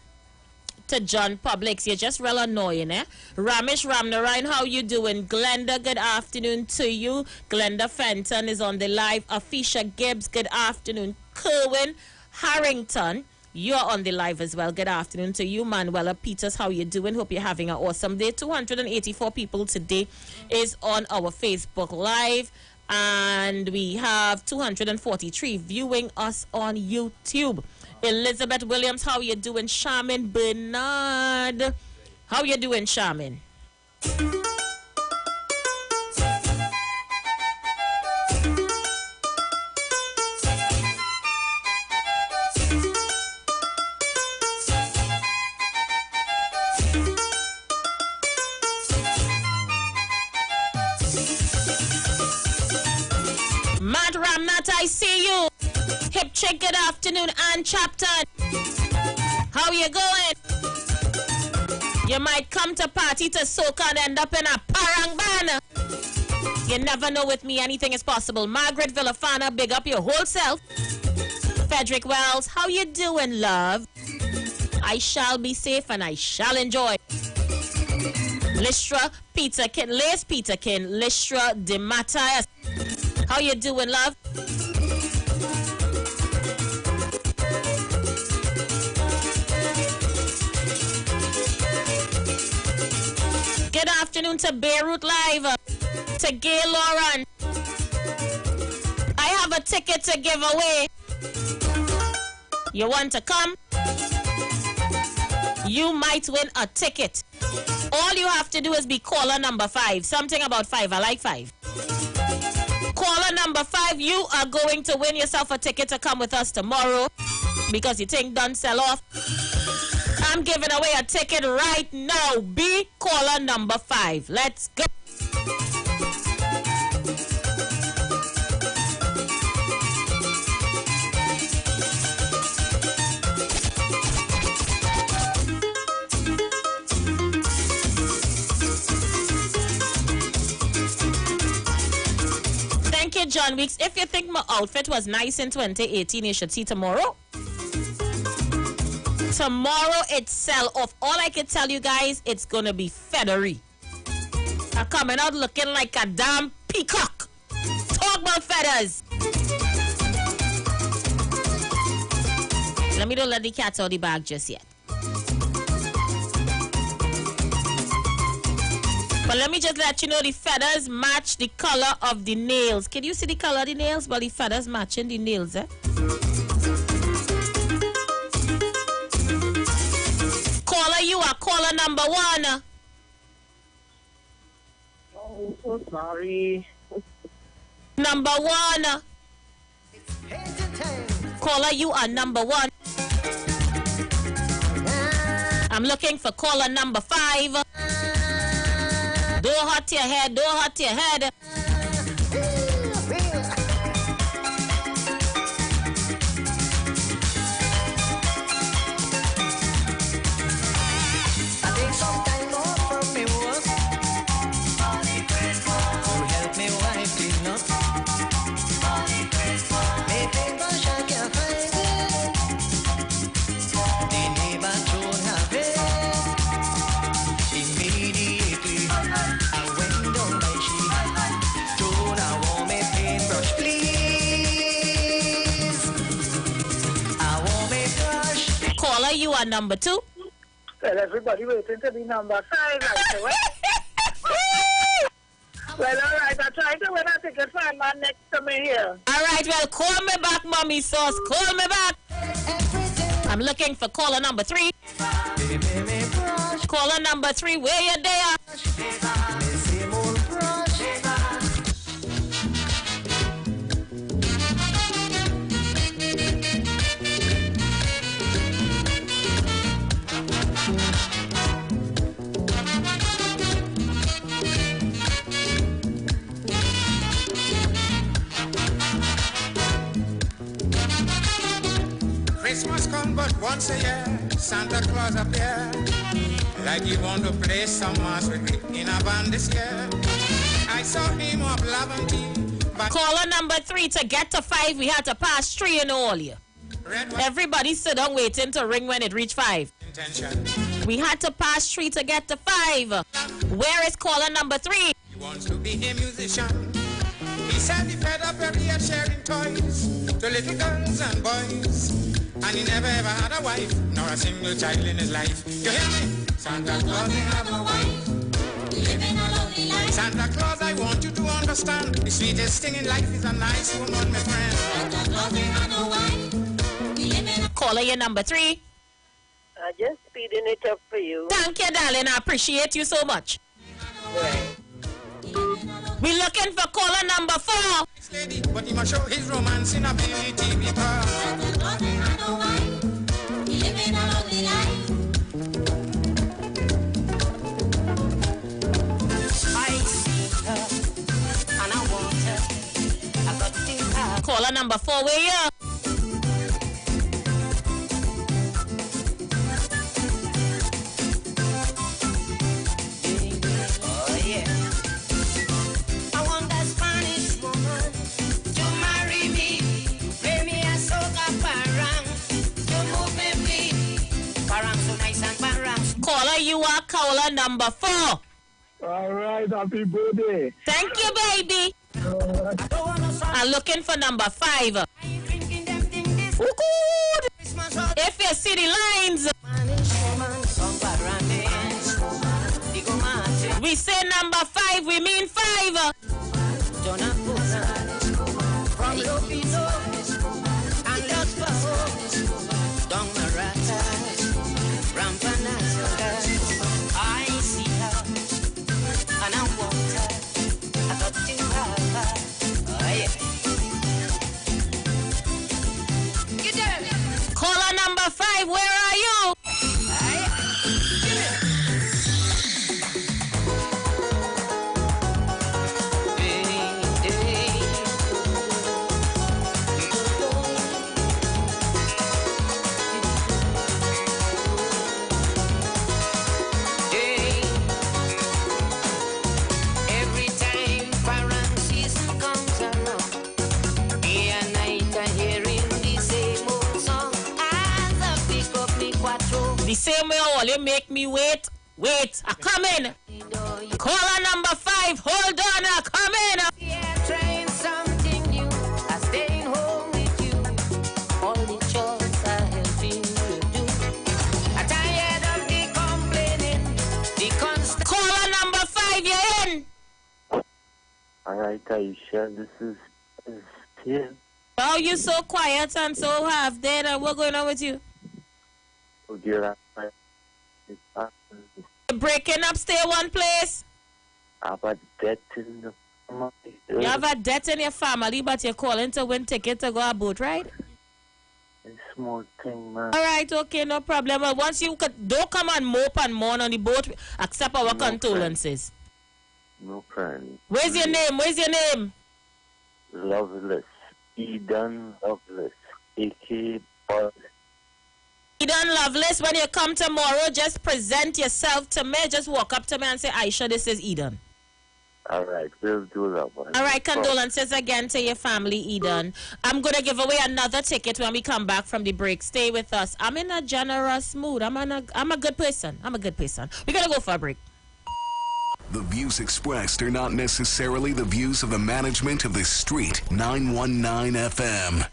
to John Publix. You're just real annoying, eh? Ramesh Ramnarayan, how you doing? Glenda, good afternoon to you. Glenda Fenton is on the live. Afisha Gibbs, good afternoon. Kerwin Harrington, you're on the live as well. Good afternoon to you. Manuela Peters, how you doing? Hope you're having an awesome day. 284 people today is on our Facebook Live. And we have 243 viewing us on YouTube. Elizabeth Williams, how you doing? Charmin Bernard, how you doing, Charmin? Matt Ramnat, I see you. Hip Chick, good afternoon. Ann Chapton, how you going? You might come to party to soca and end up in a parang ban. You never know, with me anything is possible. Margaret Villafana, big up your whole self. Frederick Wells, how you doing, love? I shall be safe and I shall enjoy. Listra Peterkin, Lace Peterkin, Listra De Matthias, how you doing, love? Good afternoon to Beirut Live, to Gay Lauren. I have a ticket to give away. You want to come? You might win a ticket. All you have to do is be caller number 5. Something about 5. I like 5. Caller number 5, you are going to win yourself a ticket to come with us tomorrow because you think done sell off. I'm giving away a ticket right now. Be caller number 5. Let's go. Thank you, John Weeks. If you think my outfit was nice in 2018, you should see tomorrow. Tomorrow it's sell off. All I can tell you guys, it's gonna be feathery. I'm coming out looking like a damn peacock. Talk about feathers. let me don't let the cat out of the bag just yet. But let me just let you know the feathers match the color of the nails. Can you see the color of the nails? But the feathers matching the nails, eh? Caller, you are caller number 1. Oh, so sorry. Number 1. Caller, you are number 1. I'm looking for caller number 5. Don't hurt your head, don't hurt your head. I take some time off from me work to help me wife clean up. Me paintbrush I can't find it. The neighbor don't have it. Immediately I went down by she. Don't I want me paintbrush, please? I want me brush. Caller, you are number 2. Well, everybody waiting to be number 5, like the way. Well, all right, I'm trying to win a ticket for a man next to me here. All right, well, call me back, mommy sauce. Call me back. I'm looking for caller number 3. Caller number 3, where you there? Christmas come but once a year, Santa Claus appear. Like he want to play some mass with me in a band this year. I saw him up Laventine, but Caller number 3, to get to 5, we had to pass 3 in all here. Everybody sit down waiting to ring when it reach 5. intention. We had to pass 3 to get to 5. Where is caller number 3? He wants to be a musician. He said he fed up every year sharing toys to little girls and boys. And he never ever had a wife, nor a single child in his life. You hear me? Santa Claus ain't have a wife, living a lonely life. Santa Claus, I want you to understand, the sweetest thing in life is a nice woman, my friend. Santa Claus ain't have no wife, living a... Caller, your number 3. I'm just speeding it up for you. Thank you, darling. I appreciate you so much. Right. We looking for caller number 4. Lady, but he must show his romance in a TV bar. Santa Claus ain't had no wife, living a lonely life. I see her, and I want her. I got to have. Caller number 4, where you? Oh yeah. I want that Spanish woman to marry me. Play me a soca parang. To move me feet. Parang so nice and parang. Caller, you are caller number 4. All right, happy birthday. Thank you, baby. I'm looking for number 5. Ooh, good. If you see the lines, we say number 5, we mean 5. From Lopito and Los Bajos, Don Marata, Rampanazo, I see her and I want her. I got to have her. Oh yeah. Get there. Caller number 5, where are you? Every time parang season comes along, day and night I hearing the same old song. As I pick up me quattro, The same way all you make me wait. Wait, I come in. Caller number 5, hold on, I come in. yeah, trying something new. I staying home with you. All the chores are helping Aisha. This is Tim. Oh, you so quiet and so half dead. And what's going on with you? Oh, dear. Breaking up, stay one place. I have a debt in the family. You have a debt in your family, but you're calling to win ticket to go aboard, right? A small thing, man. All right, okay, no problem. Well, once you don't come and mope and mourn on the boat, accept our condolences. No friend. Where's your name? Where's your name? Loveless. Eden Loveless. A.K. Buzz. Eden Loveless, when you come tomorrow, just present yourself to me. Just walk up to me and say, Aisha, this is Eden. All right, we'll do that one. All right, condolences again to your family, Eden. I'm going to give away another ticket when we come back from the break. Stay with us. I'm in a generous mood. I'm a good person. I'm a good person. We're going to go for a break. The views expressed are not necessarily the views of the management of the Street 919 FM.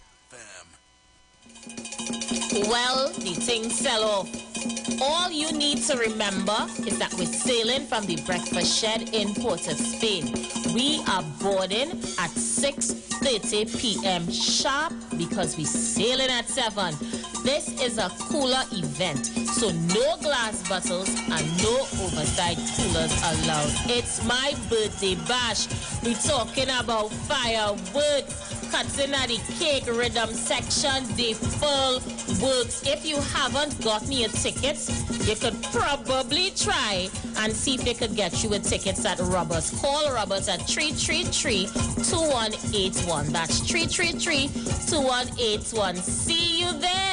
Well, the thing sell off. All you need to remember is that we're sailing from the breakfast shed in Port of Spain. We are boarding at 6:30 p.m. sharp because we're sailing at 7. This is a cooler event, so no glass bottles and no oversized coolers allowed. It's my birthday bash. We're talking about fireworks, cutting at the cake rhythm section, the full works. If you haven't gotten your tickets, you could probably try and see if they could get you with tickets at Roberts. Call Roberts at 333-2181. That's 333-2181. See you there.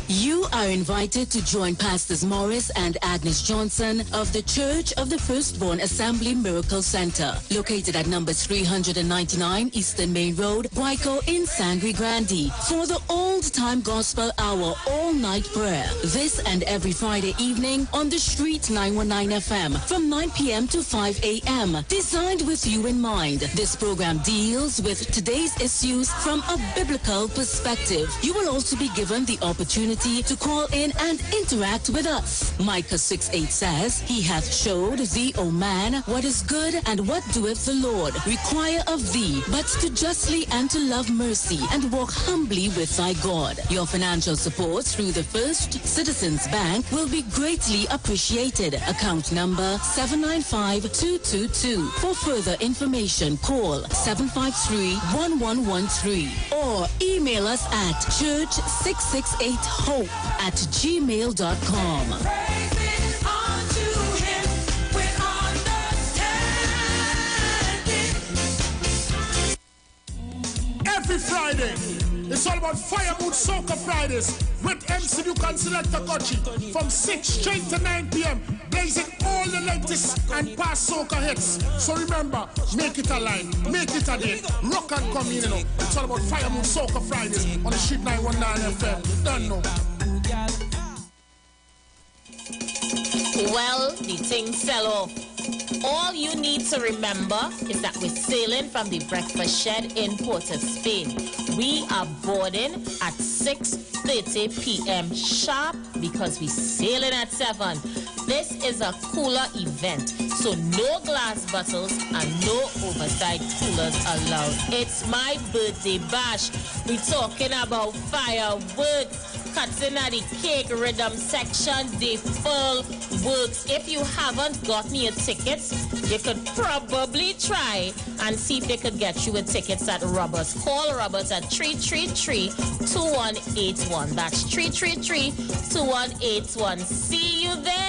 You are invited to join Pastors Morris and Agnes Johnson of the Church of the Firstborn Assembly Miracle Center, located at number 399 Eastern Main Road, Guayco in Sangre Grande, for the old-time gospel hour all-night prayer. This and every Friday evening on the Street 919 FM from 9 p.m. to 5 a.m. Designed with you in mind, this program deals with today's issues from a biblical perspective. You will also be given the opportunity to call in and interact with us. Micah 6:8 says, He hath showed thee, O man, what is good and what doeth the Lord require of thee, but to justly and to love mercy and walk humbly with thy God. Your financial support through the First Citizens Bank will be greatly appreciated. Account number 795-222. For further information, call 753-1113 or email us at church668hope@gmail.com. Every Friday, it's all about Fire Mood Soca Fridays with MC Duke and Selector Kochi from 6 straight to 9 p.m. blazing all the latest and past soca hits. So remember, make it a line, make it a day, rock and come in, you know. It's all about Fire Mood Soca Fridays on the Street 919 FM. You don't know. Well, the thing sell off. All you need to remember is that we're sailing from the breakfast shed in Port of Spain. We are boarding at 6:30 p.m. sharp because we're sailing at 7. This is a cooler event, so no glass bottles and no oversized coolers allowed. It's my birthday bash. We're talking about fireworks, cutting at the cake rhythm section, the full works. If you haven't gotten your tickets, you could probably try and see if they could get you with tickets at Roberts. Call Roberts at 333-2181. That's 333-2181. See you there.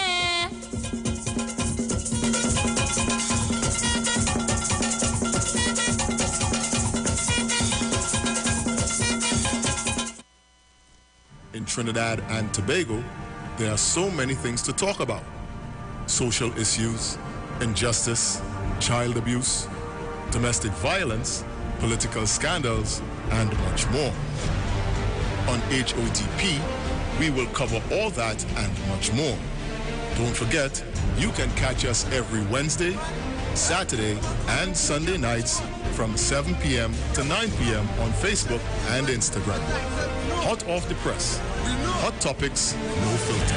In Trinidad and Tobago, there are so many things to talk about. Social issues, injustice, child abuse, domestic violence, political scandals, and much more. On HOTP, we will cover all that and much more. Don't forget, you can catch us every Wednesday, Saturday and Sunday nights from 7 p.m. to 9 p.m. on Facebook and Instagram. Hot off the press. Hot topics, no filter.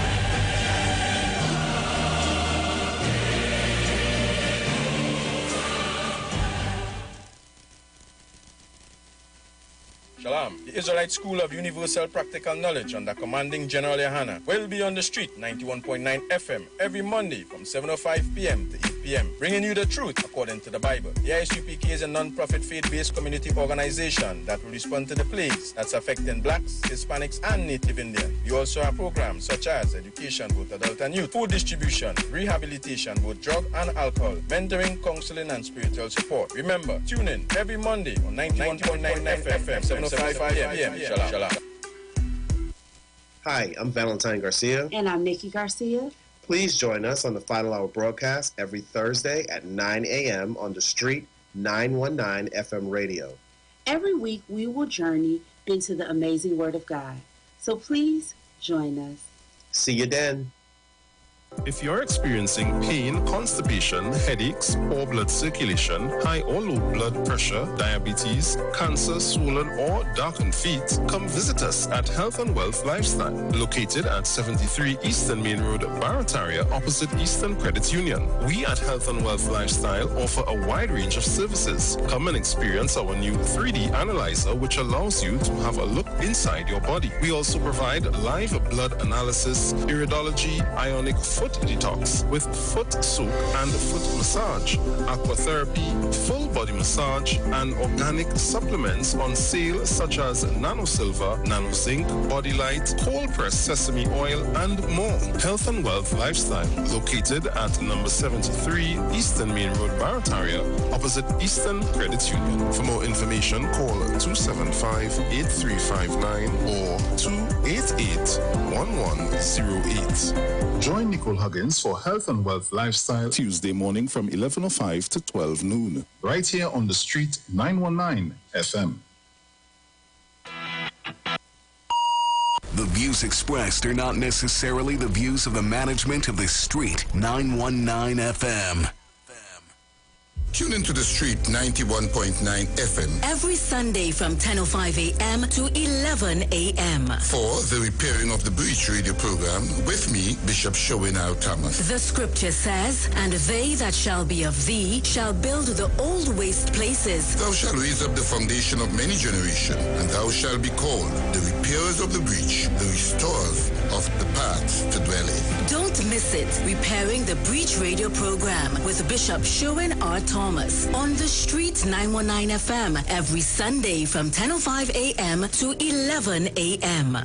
Shalom. The Israelite School of Universal Practical Knowledge under commanding General Yohana will be on the street 91.9 FM every Monday from 7:05 p.m. to 8 p.m. bringing you the truth according to the Bible. The ISUPK is a non-profit faith-based community organization that will respond to the plagues that's affecting blacks, Hispanics, and Native Indians. We also have programs such as education, both adult and youth, food distribution, rehabilitation, both drug and alcohol, mentoring, counseling, and spiritual support. Remember, tune in every Monday on 91.9 FM, 7:05 p.m. Shalom. Hi, I'm Valentine Garcia. And I'm Nikki Garcia. Please join us on the Final Hour broadcast every Thursday at 9 a.m. on the Street 919 FM radio. Every week we will journey into the amazing Word of God. So please join us. See you then. If you're experiencing pain, constipation, headaches, poor blood circulation, high or low blood pressure, diabetes, cancer, swollen or darkened feet, come visit us at Health and Wealth Lifestyle, located at 73 Eastern Main Road, Barataria, opposite Eastern Credit Union. We at Health and Wealth Lifestyle offer a wide range of services. Come and experience our new 3D analyzer, which allows you to have a look inside your body. We also provide live blood analysis, iridology, ionic foot detox with foot soak and foot massage, aquatherapy, full body massage, and organic supplements on sale such as Nano Silver, Nano Zinc, Body Light, cold pressed sesame oil, and more. Health and Wealth Lifestyle, located at number 73 Eastern Main Road, Barataria, opposite Eastern Credit Union. For more information, call 275-8359 or 288-1108. Join Nicole Huggins for Health and Wealth Lifestyle Tuesday morning from 11:05 to 12 noon, right here on the Street 919 FM. The views expressed are not necessarily the views of the management of the Street 919 FM. Tune into the Street 91.9 FM every Sunday from 10:05 a.m. to 11 a.m. for the Repairing of the Breach radio program with me, Bishop Showinau Thomas. The scripture says, "And they that shall be of thee shall build the old waste places. Thou shalt raise up the foundation of many generations, and thou shalt be called the repairers of the breach, the restorers of the paths to dwell in." Don't miss it. Repairing the Breach radio program with Bishop Showin R. Thomas on the Street 919 FM every Sunday from 10:05 a.m. to 11 a.m.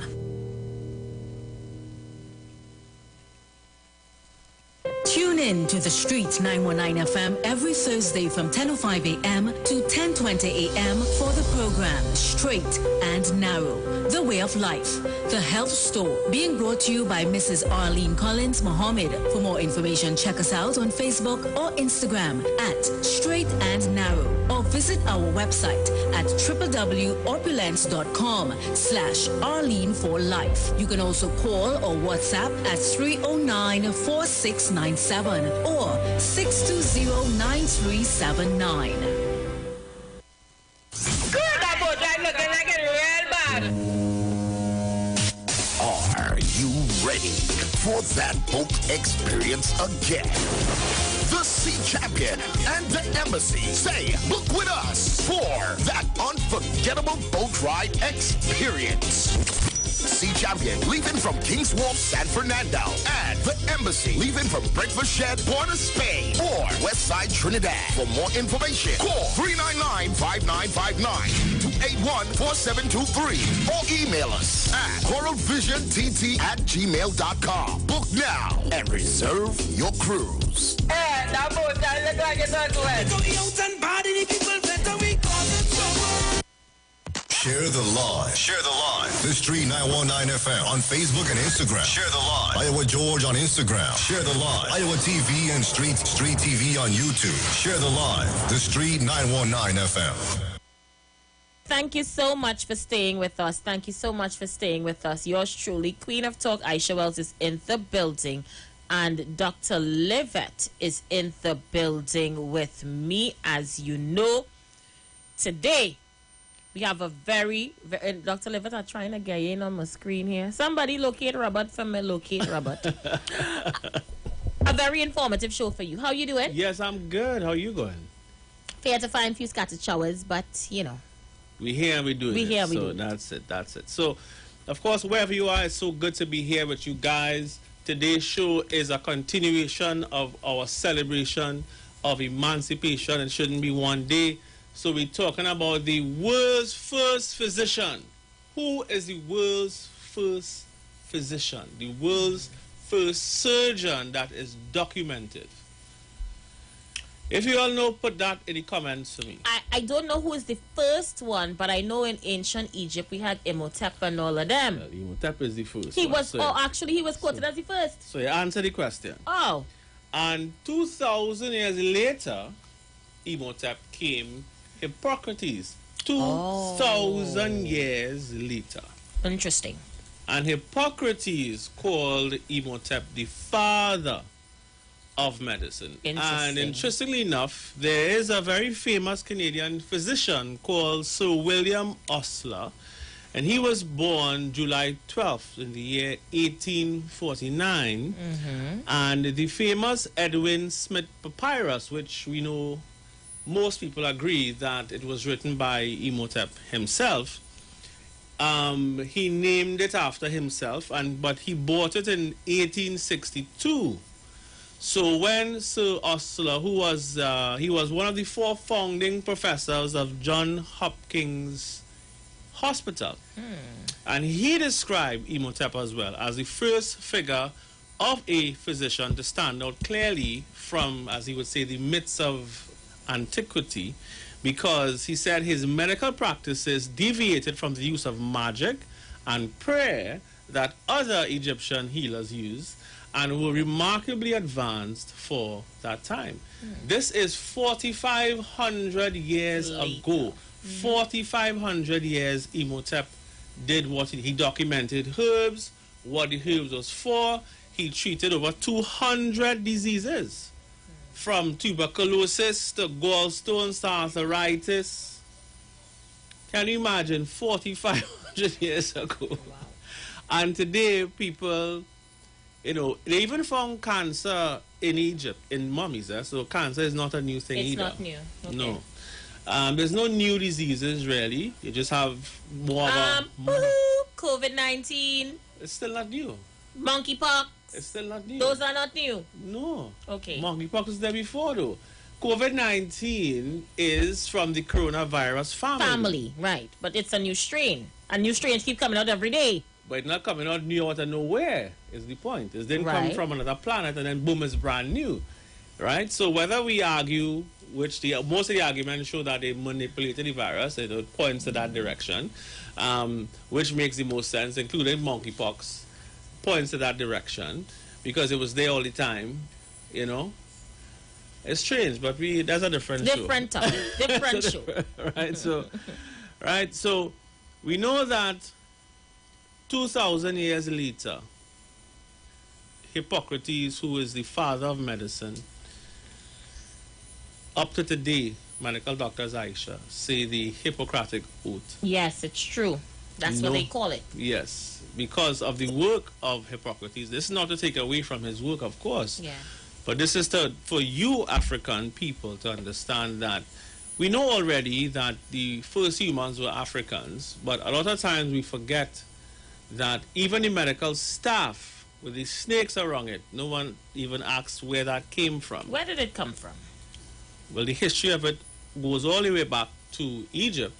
Tune in to the Street 919 FM every Thursday from 10:05 a.m. to 10:20 a.m. for the program Straight and Narrow, The Way of Life, The Health Store, being brought to you by Mrs. Arlene Collins Mohammed. For more information, check us out on Facebook or Instagram at Straight and Narrow, or visit our website at www.opulence.com/Arlene for Life. You can also call or WhatsApp at 309-4697 or 620-9379. Good about that looking like it real bad. Are you ready for that boat experience again? The Sea Champion and the Embassy say, book with us for that unforgettable boat ride experience. Sea Champion leaving from King's Wharf, San Fernando, and the Embassy leaving from Breakfast Shed, Port of Spain, or Westside Trinidad. For more information, call 399-5959 to 814723 or email us at coralvisiontT@gmail.com. Book now and reserve your cruise. Hey, that boat, I look like it's not wet. Share the live. Share the live. The Street 919 FM on Facebook and Instagram. Share the live. Iowa George on Instagram. Share the live. Iowa TV and Street TV on YouTube. Share the live. The Street 919 FM. Thank you so much for staying with us. Thank you so much for staying with us. Yours truly, Queen of Talk, Aisha Wells, is in the building. And Dr. Livett is in the building with me. As you know, today we have a very Dr. Livett, I'm trying to get in on my screen here. Somebody locate Robert for me. Locate Robert. A very informative show for you. How you doing? Yes, I'm good. How you going? Fair to find a few scattered showers, but you know. We here and we doing it. So that's it. So, of course, wherever you are, it's so good to be here with you guys. Today's show is a continuation of our celebration of emancipation. It shouldn't be one day. So we're talking about the world's first physician. Who is the world's first physician? The world's first surgeon that is documented. If you all know, put that in the comments for me. I don't know who is the first one, but I know in ancient Egypt we had Imhotep and all of them. Well, Imhotep is the first. He was, actually he was quoted as the first. So you answer the question. Oh. And 2,000 years later, Imhotep came Hippocrates. 2,000 years later. Interesting. And Hippocrates called Imhotep the father of medicine. And interestingly enough, there is a very famous Canadian physician called Sir William Osler, and he was born July 12th in the year 1849. And the famous Edwin Smith Papyrus, which we know most people agree that it was written by Imhotep himself, he named it after himself, but he bought it in 1862. So when Sir Osler, who was he was one of the 4 founding professors of John Hopkins Hospital, and he described Imhotep as well as the first figure of a physician to stand out clearly from, as he would say, the myths of antiquity, because he said his medical practices deviated from the use of magic and prayer that other Egyptian healers used, and were remarkably advanced for that time. This is 4,500 years ago. 4,500 years Imhotep did what he documented herbs, what the herbs was for. He treated over 200 diseases, from tuberculosis to gallstones to arthritis. Can you imagine 4,500 years ago? Wow. And today people, you know, they even found cancer in Egypt, in mummies. So cancer is not a new thing either. It's not new. Okay. No. There's no new diseases, really. You just have more of COVID-19. It's still not new. Monkeypox. It's still not new. Those are not new. No. Okay. Monkeypox was there before, though. COVID-19 is from the coronavirus family. Right. But it's a new strain. And new strains keep coming out every day. But it's not coming out new out of nowhere, is the point. It didn't come from another planet and then boom, it's brand new. Right? So whether we argue, which most of the arguments show that they manipulated the virus, it points to that direction, which makes the most sense, including monkeypox, points to that direction, because it was there all the time, you know. It's strange, but that's a different show. Different show. Right, so we know that 2,000 years later, Hippocrates, who is the father of medicine, up to today, medical doctors, Aisha, say the Hippocratic Oath. Yes, it's true. That's what they call it. Yes, because of the work of Hippocrates. This is not to take away from his work, of course. Yeah. But this is for you African people to understand that we know already that the first humans were Africans, but a lot of times we forget that even the medical staff, with the snakes around it, no one even asks where that came from. Where did it come from? Well, the history of it goes all the way back to Egypt,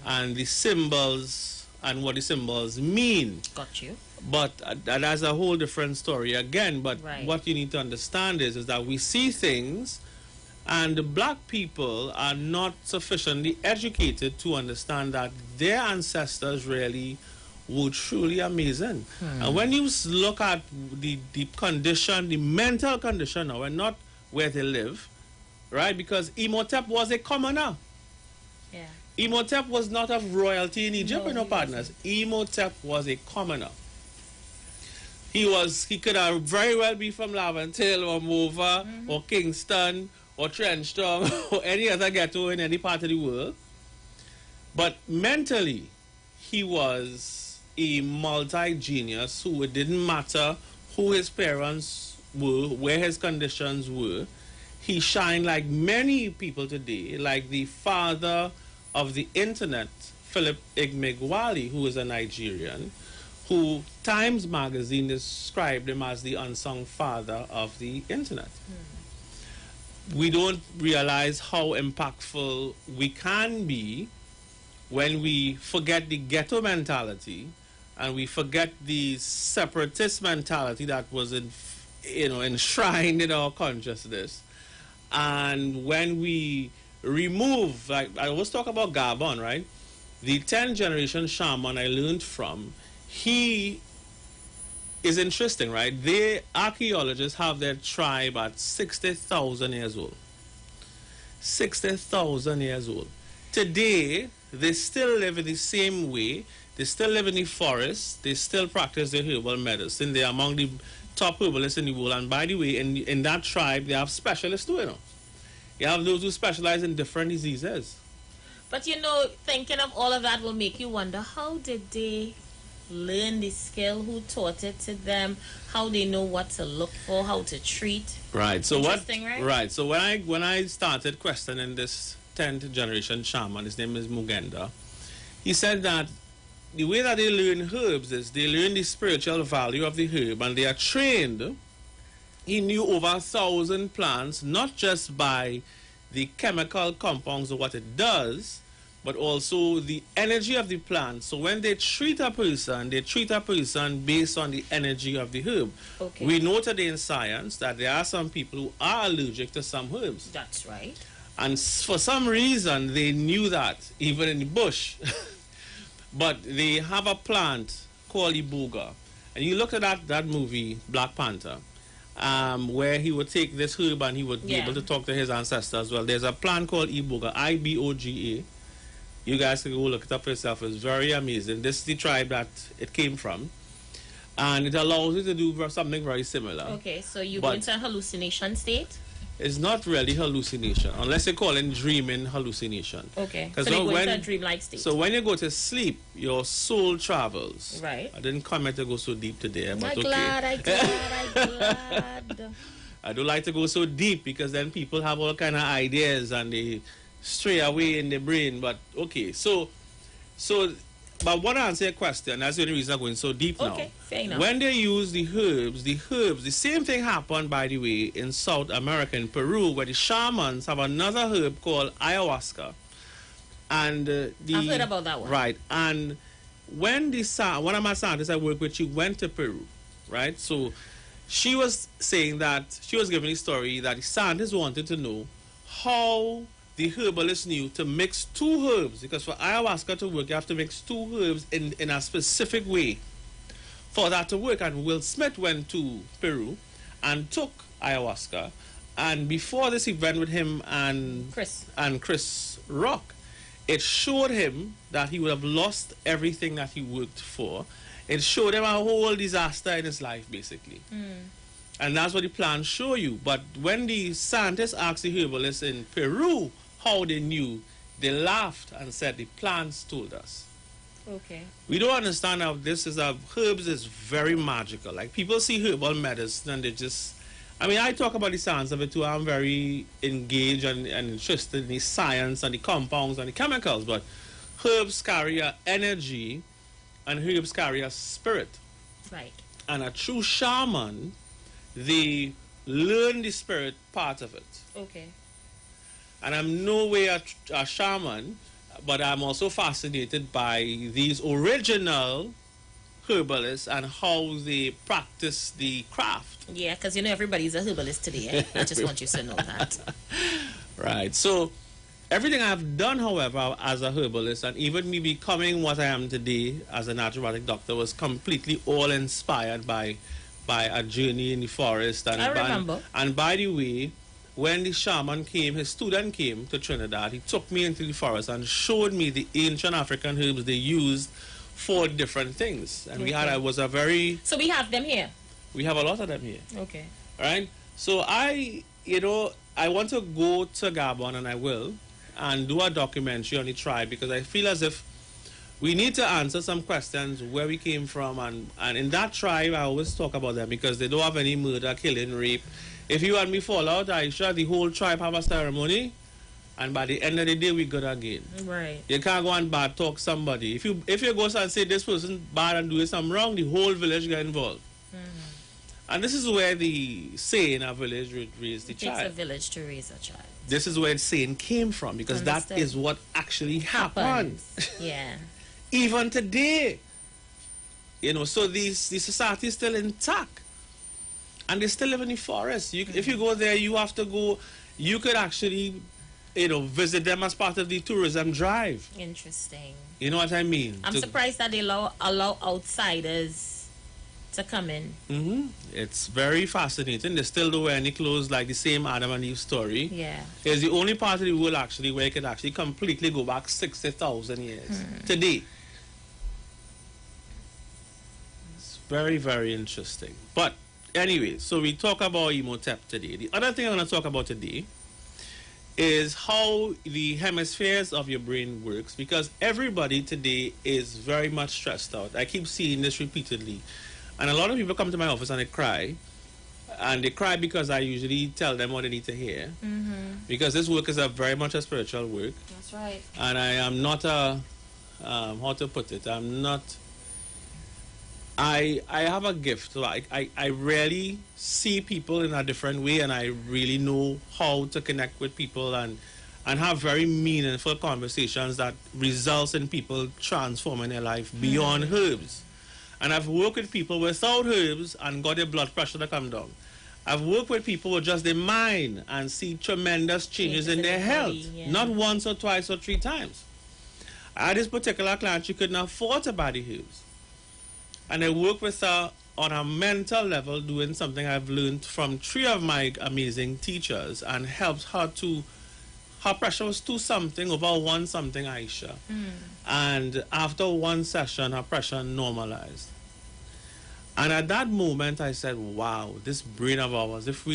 and the symbols and what the symbols mean. Got you. But that's a whole different story again. But what you need to understand is that we see things, and the black people are not sufficiently educated to understand that their ancestors really were truly amazing. And when you look at the condition, the mental condition now, and not where they live, right? Because Imhotep was a commoner. Yeah. Imhotep was not of royalty in Egypt, partners. Imhotep was a commoner. He could have very well be from Laventille or Mova or Kingston or Trenchtown or any other ghetto in any part of the world. But mentally, he was a multi-genius who it didn't matter who his parents were, where his conditions were. He shined like many people today, like the father of the internet, Philip Igmigwali, who is a Nigerian, who Times magazine described him as the unsung father of the internet. We don't realize how impactful we can be when we forget the ghetto mentality and we forget the separatist mentality that was enshrined in our consciousness. And when we remove, like I always talk about Gabon, right? The 10th generation shaman I learned from, he is interesting, right? They, archaeologists, have their tribe at 60,000 years old. 60,000 years old. Today, they still live in the same way. They still live in the forest. They still practice their herbal medicine. They are among the top herbalists in the world. And by the way, in that tribe, they have specialists too, you know. You have those who specialize in different diseases. But you know, thinking of all of that will make you wonder, how did they learn the skill? Who taught it to them? How they know what to look for? How to treat? Right. So Interesting, right? Right. So when I started questioning this 10th generation shaman, his name is Mugenda, he said that the way that they learn herbs is they learn the spiritual value of the herb, and they are trained. He knew over 1,000 plants, not just by the chemical compounds of what it does, but also the energy of the plant. So when they treat a person based on the energy of the herb. Okay. We know today in science that there are some people who are allergic to some herbs. That's right. And for some reason, they knew that, even in the bush. But they have a plant called Iboga. And you look at that movie, Black Panther, where he would take this herb and he would be able to talk to his ancestors. Well, there's a plant called Iboga, I-B-O-G-A. You guys can go look it up for yourself. It's very amazing. This is the tribe that it came from. And it allows you to do something very similar. Okay, so you go into a hallucination state? It's not really hallucination, unless you call it dreaming hallucination. Okay, so you go into a dreamlike state. So when you go to sleep, your soul travels. Right. I didn't come here to go so deep today, but I'm okay. glad. I don't like to go so deep because then people have all kind of ideas and they stray away in the brain. But okay, but I want to answer your question. That's the only reason I'm going so deep now. Okay, fair enough. When they use the herbs, the same thing happened, by the way, in South America, in Peru, where the shamans have another herb called ayahuasca. And I've heard about that one. Right. And when one of my scientists I work with, she went to Peru, right? So she was saying that, she was giving a story that the scientists wanted to know how the herbalist knew to mix two herbs, because for ayahuasca to work, you have to mix two herbs in a specific way for that to work. And Will Smith went to Peru and took ayahuasca, and before this event with him and Chris Rock, it showed him that he would have lost everything that he worked for. It showed him a whole disaster in his life, basically. And that's what the plants show you. But when the scientists asked the herbalists in Peru how they knew, they laughed and said the plants told us. Okay. We don't understand how herbs is very magical. Like, people see herbal medicine and they just, I mean, I talk about the science of it too. I'm very engaged and interested in the science and the compounds and the chemicals, but herbs carry an energy and herbs carry a spirit. Right. And a true shaman, they learn the spirit part of it. Okay. And I'm no way a shaman, but I'm also fascinated by these original herbalists and how they practice the craft. Yeah, because you know everybody's a herbalist today. Eh? I just want you to know that. Right. So everything I've done, however, as a herbalist, and even me becoming what I am today as a naturopathic doctor, was completely all inspired by a journey in the forest. And I remember. And by the way, when the shaman came, his student came to Trinidad, he took me into the forest and showed me the ancient African herbs they used for different things. And Okay. So we have them here. We have a lot of them here. Okay. Right? So I want to go to Gabon, and I will, and do a documentary on the tribe, because I feel as if we need to answer some questions where we came from, and in that tribe, I always talk about them because they don't have any murder, killing, rape. If you and me fall out, Aisha, the whole tribe have a ceremony, and by the end of the day, we good again. Right. You can't go and bad talk somebody. If you go and say this person bad and doing something wrong, the whole village get involved. And this is where the saying a village raise the child. It takes a village to raise a child. This is where the saying came from, because that is what actually happened. Yeah. Even today. So the society is still intact. And they still live in the forest. If you go there, you have to go, you could actually, visit them as part of the tourism drive. Interesting. You know what I mean? I'm surprised that they allow outsiders to come in. It's very fascinating. They still don't wear any clothes, like the same Adam and Eve story. Yeah. It's the only part of the world actually where it could actually completely go back 60,000 years. Today. It's very, very interesting. But anyway, so we talk about Imhotep today. The other thing I'm going to talk about today is how the hemispheres of your brain works, because everybody today is very much stressed out. I keep seeing this repeatedly. And a lot of people come to my office and they cry. And they cry because I usually tell them what they need to hear. Because this work is very much a spiritual work. That's right. And I am not how to put it, I have a gift. I rarely see people in a different way, and I really know how to connect with people and have very meaningful conversations that results in people transforming their life beyond herbs. And I've worked with people without herbs and got their blood pressure to come down. I've worked with people with just their mind and see tremendous changes in their health. Not once or twice or 3 times. I had this particular client, she couldn't afford to buy the herbs. And I work with her on a mental level, doing something I've learned from 3 of my amazing teachers, and helped her to, her pressure was 2 something over 1 something, Aisha. And after 1 session, her pressure normalized. And at that moment, I said, wow, this brain of ours, if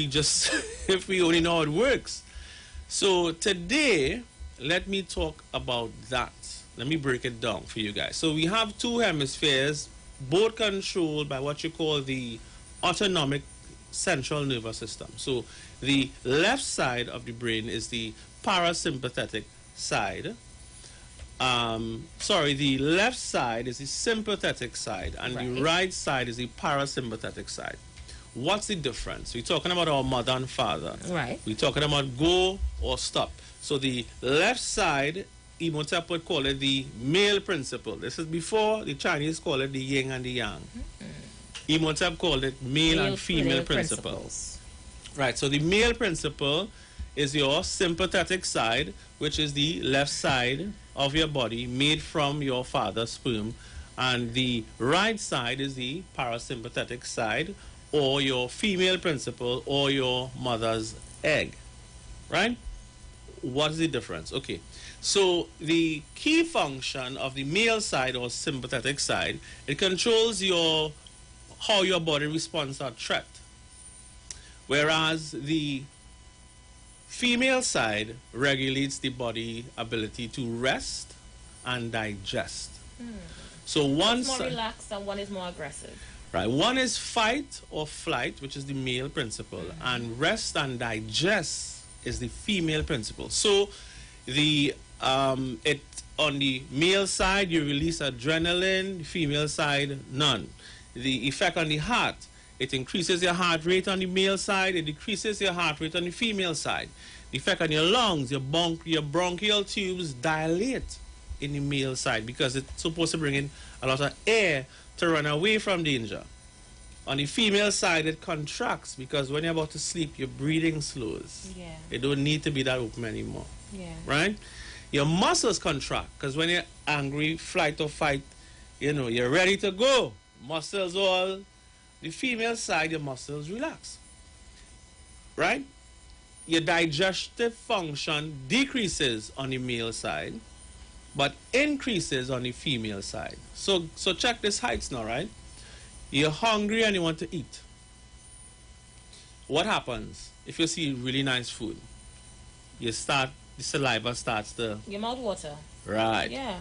we only know how it works. So today, let me talk about that. Let me break it down for you guys. So we have 2 hemispheres, both controlled by what you call the autonomic central nervous system. So the left side of the brain is the parasympathetic side. The left side is the sympathetic side, and the right side is the parasympathetic side. What's the difference? We're talking about our mother and father. Right. We're talking about go or stop. So the left side, Imhotep would call it the male principle. This is before the Chinese call it the yin and the yang. Imhotep called it male and female principles. Right, so the male principle is your sympathetic side, which is the left side of your body made from your father's sperm, and the right side is the parasympathetic side, or your female principle, or your mother's egg. Right? What is the difference? Okay. So the key function of the male side or sympathetic side, it controls how your body responds to a threat. Whereas the female side regulates the body ability to rest and digest. So one's more relaxed and one is more aggressive. Right. One is fight or flight, which is the male principle, and rest and digest is the female principle. So the on the male side, you release adrenaline, the female side, none. The effect on the heart, it increases your heart rate on the male side, it decreases your heart rate on the female side. The effect on your lungs, your bronchial tubes dilate in the male side because it's supposed to bring in a lot of air to run away from danger. On the female side, it contracts because when you're about to sleep, your breathing slows. Yeah. It don't need to be that open anymore. Yeah. Right? Your muscles contract because when you're angry, flight or fight, you're ready to go. Muscles all. The female side, your muscles relax. Right? Your digestive function decreases on the male side, but increases on the female side. So check this heights now, right? You're hungry and you want to eat. what happens if you see really nice food? The saliva starts to... Your mouth water. Right. Yeah.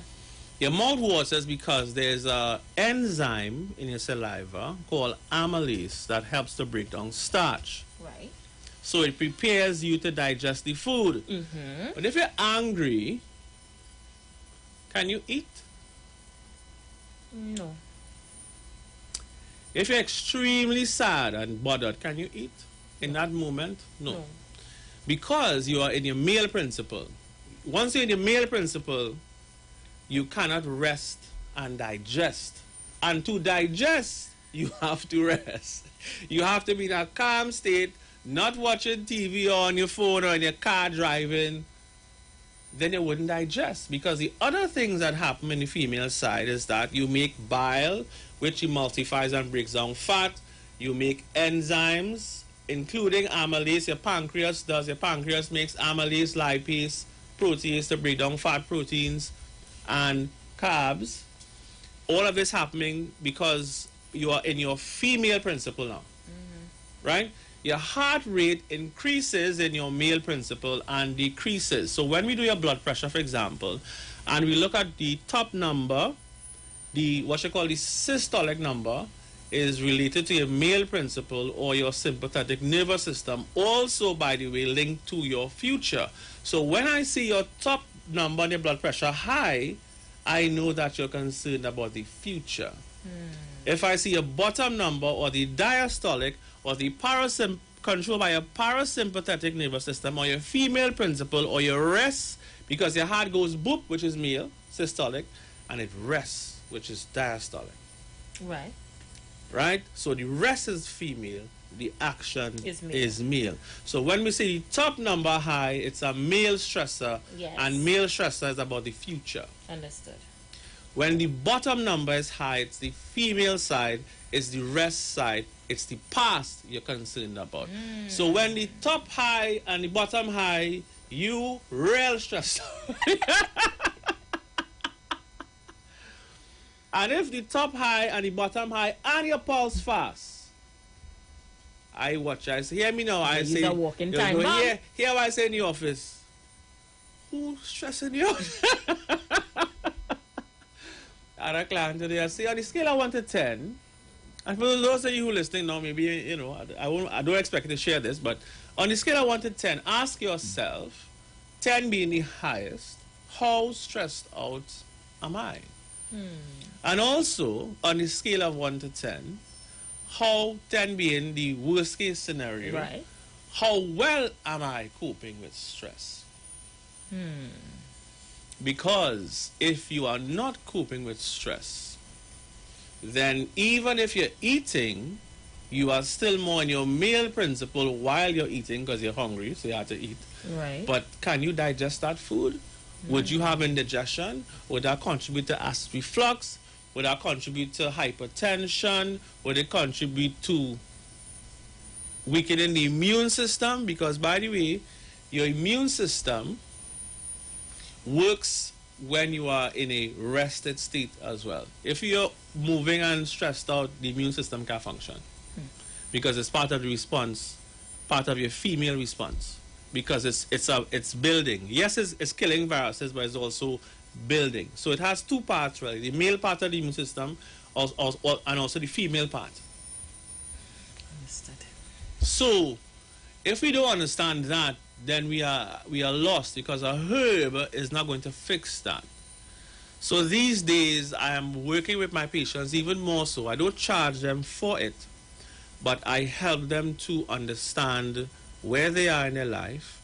Your mouth waters because there's an enzyme in your saliva called amylase that helps to break down starch. Right. So it prepares you to digest the food. Mm-hmm. But if you're angry, can you eat? No. If you're extremely sad and bothered, can you eat in that moment? No. Because you are in your meal principle. Once you're in your meal principle, you cannot rest and digest. And to digest, you have to rest. You have to be in a calm state, not watching TV or on your phone or in your car driving. Then you wouldn't digest. Because the other things that happen in the female side is that you make bile, which emulsifies and breaks down fat. You make enzymes, including amylase. Your pancreas does. Your pancreas makes amylase, lipase, protease to break down fat proteins and carbs. All of this happening because you are in your female principle now. Mm-hmm. Right? Your heart rate increases in your male principle and decreases. So when we do your blood pressure, for example, and we look at the top number, what you call the systolic number, is related to your male principle or your sympathetic nervous system, also, by the way, linked to your future. So when I see your top number and your blood pressure high, I know that you're concerned about the future. If I see a bottom number or the diastolic or the controlled by your parasympathetic nervous system or your female principle or your rest, because your heart goes boop, which is male, systolic, and it rests, which is diastolic. Right. Right? So the rest is female, the action is male. So when we say the top number high, it's a male stressor, yes. And male stressor is about the future. Understood. When the bottom number is high, it's the female side, it's the rest side, it's the past you're concerned about. So when the top high and the bottom high, you real stressed. And if the top high and the bottom high and your pulse fast, I say, hear me now, I say, walking time, here what I say in the office. Who's stressing you? And a client today, I say, on the scale of 1 to 10, and for those of you who are listening now, maybe, you know, I don't expect you to share this, but on the scale of 1 to 10, ask yourself, 10 being the highest, how stressed out am I? And also, on the scale of 1 to 10, how 10 being the worst case scenario, right, how well am I coping with stress? Because if you are not coping with stress, then even if you're eating, you are still more in your male principle while you're eating because you're hungry, so you have to eat. Right. But can you digest that food? Would you have indigestion? Would that contribute to acid reflux? Would that contribute to hypertension? Would it contribute to weakening the immune system? Because, by the way, your immune system works when you are in a rested state as well. If you're moving and stressed out, the immune system can't function. Because it's part of the response, part of your female response. Because it's building. Yes, it's killing viruses, but it's also building. So it has two parts, really. The male part of the immune system and also the female part. Understood. So if we don't understand that, then we are lost, because a herb is not going to fix that. So these days I am working with my patients even more so. I don't charge them for it, but I help them to understand where they are in their life,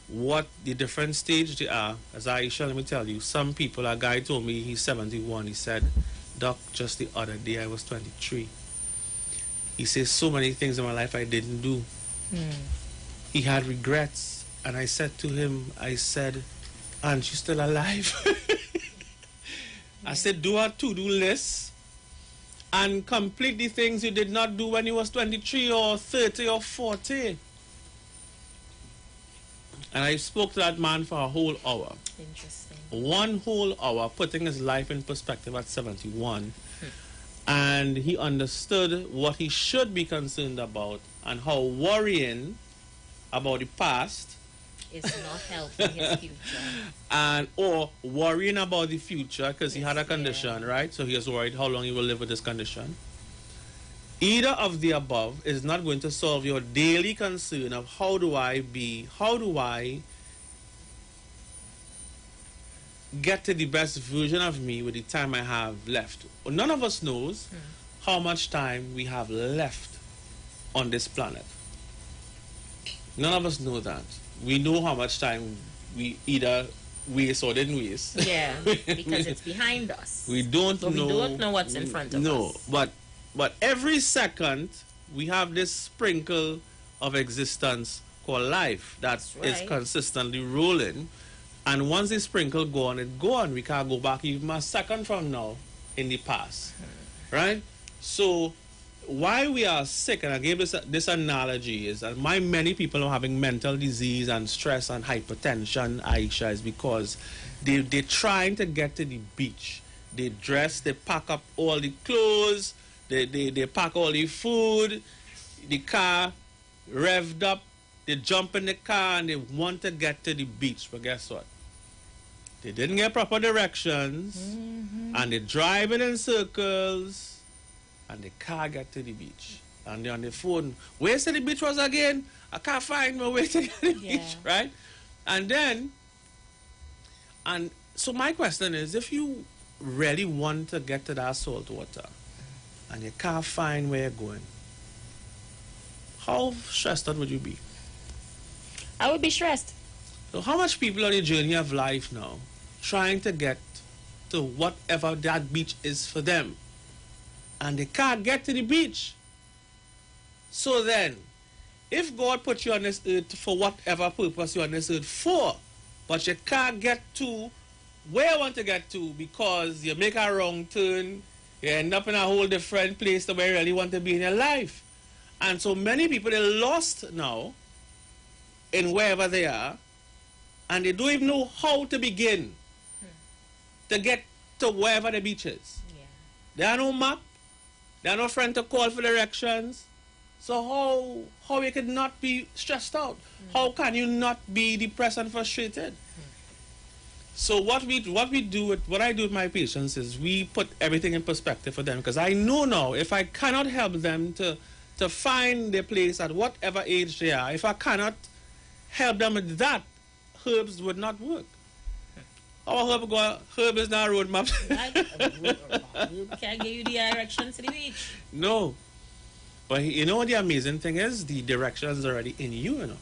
what the different stage they are. As Aisha, let me tell you, some people, a guy told me he's 71, he said, Doc, just the other day I was 23. He says, so many things in my life I didn't do. He had regrets. And I said to him, aren't you still alive? I said, do a to-do list and complete the things you did not do when you was 23 or 30 or 40. And I spoke to that man for a whole hour. Interesting. 1 whole hour, putting his life in perspective at 71. And he understood what he should be concerned about and how worrying about the past is not helping his future. And or worrying about the future because he had a condition, right? So he is worried how long he will live with this condition. Either of the above is not going to solve your daily concern of how do I get to the best version of me with the time I have left. None of us knows how much time we have left on this planet. None of us know that. We know how much time we either waste or didn't waste. Yeah, because it's behind us. We don't know. We don't know what's in front of us. No, but every second we have this sprinkle of existence called life that is consistently rolling. And once the sprinkle gone, it's gone. We can't go back even a second from now in the past. Right? So why we are sick, and I gave this analogy, is that many people are having mental disease and stress and hypertension, Aisha, is because they're trying to get to the beach. They dress, they pack up all the clothes, they pack all the food, the car revved up, they jump in the car and they want to get to the beach. But guess what? They didn't get proper directions, and they're driving in circles, and the car got to the beach. And they're on the phone, where's the beach was again? I can't find my way to get to the beach, right? And so my question is, if you really want to get to that salt water, and you can't find where you're going, how stressed out would you be? I would be stressed. So how much people on the journey of life now trying to get to whatever that beach is for them, and they can't get to the beach? So then, if God put you on this earth for whatever purpose you're on this earth for, but you can't get to where you want to get to because you make a wrong turn, you end up in a whole different place to where you really want to be in your life. And so many people are lost now in wherever they are, and they don't even know how to begin to get to wherever the beach is. There are no map, there are no friend to call for directions. So how you could not be stressed out? How can you not be depressed and frustrated? So what I do with my patients is we put everything in perspective for them, because I know now if I cannot help them to find their place at whatever age they are, if I cannot help them with that, herbs would not work. Our herb is not a roadmap. Herb can't give you the directions to the beach. No. But you know what the amazing thing is? The directions are already in you, you know.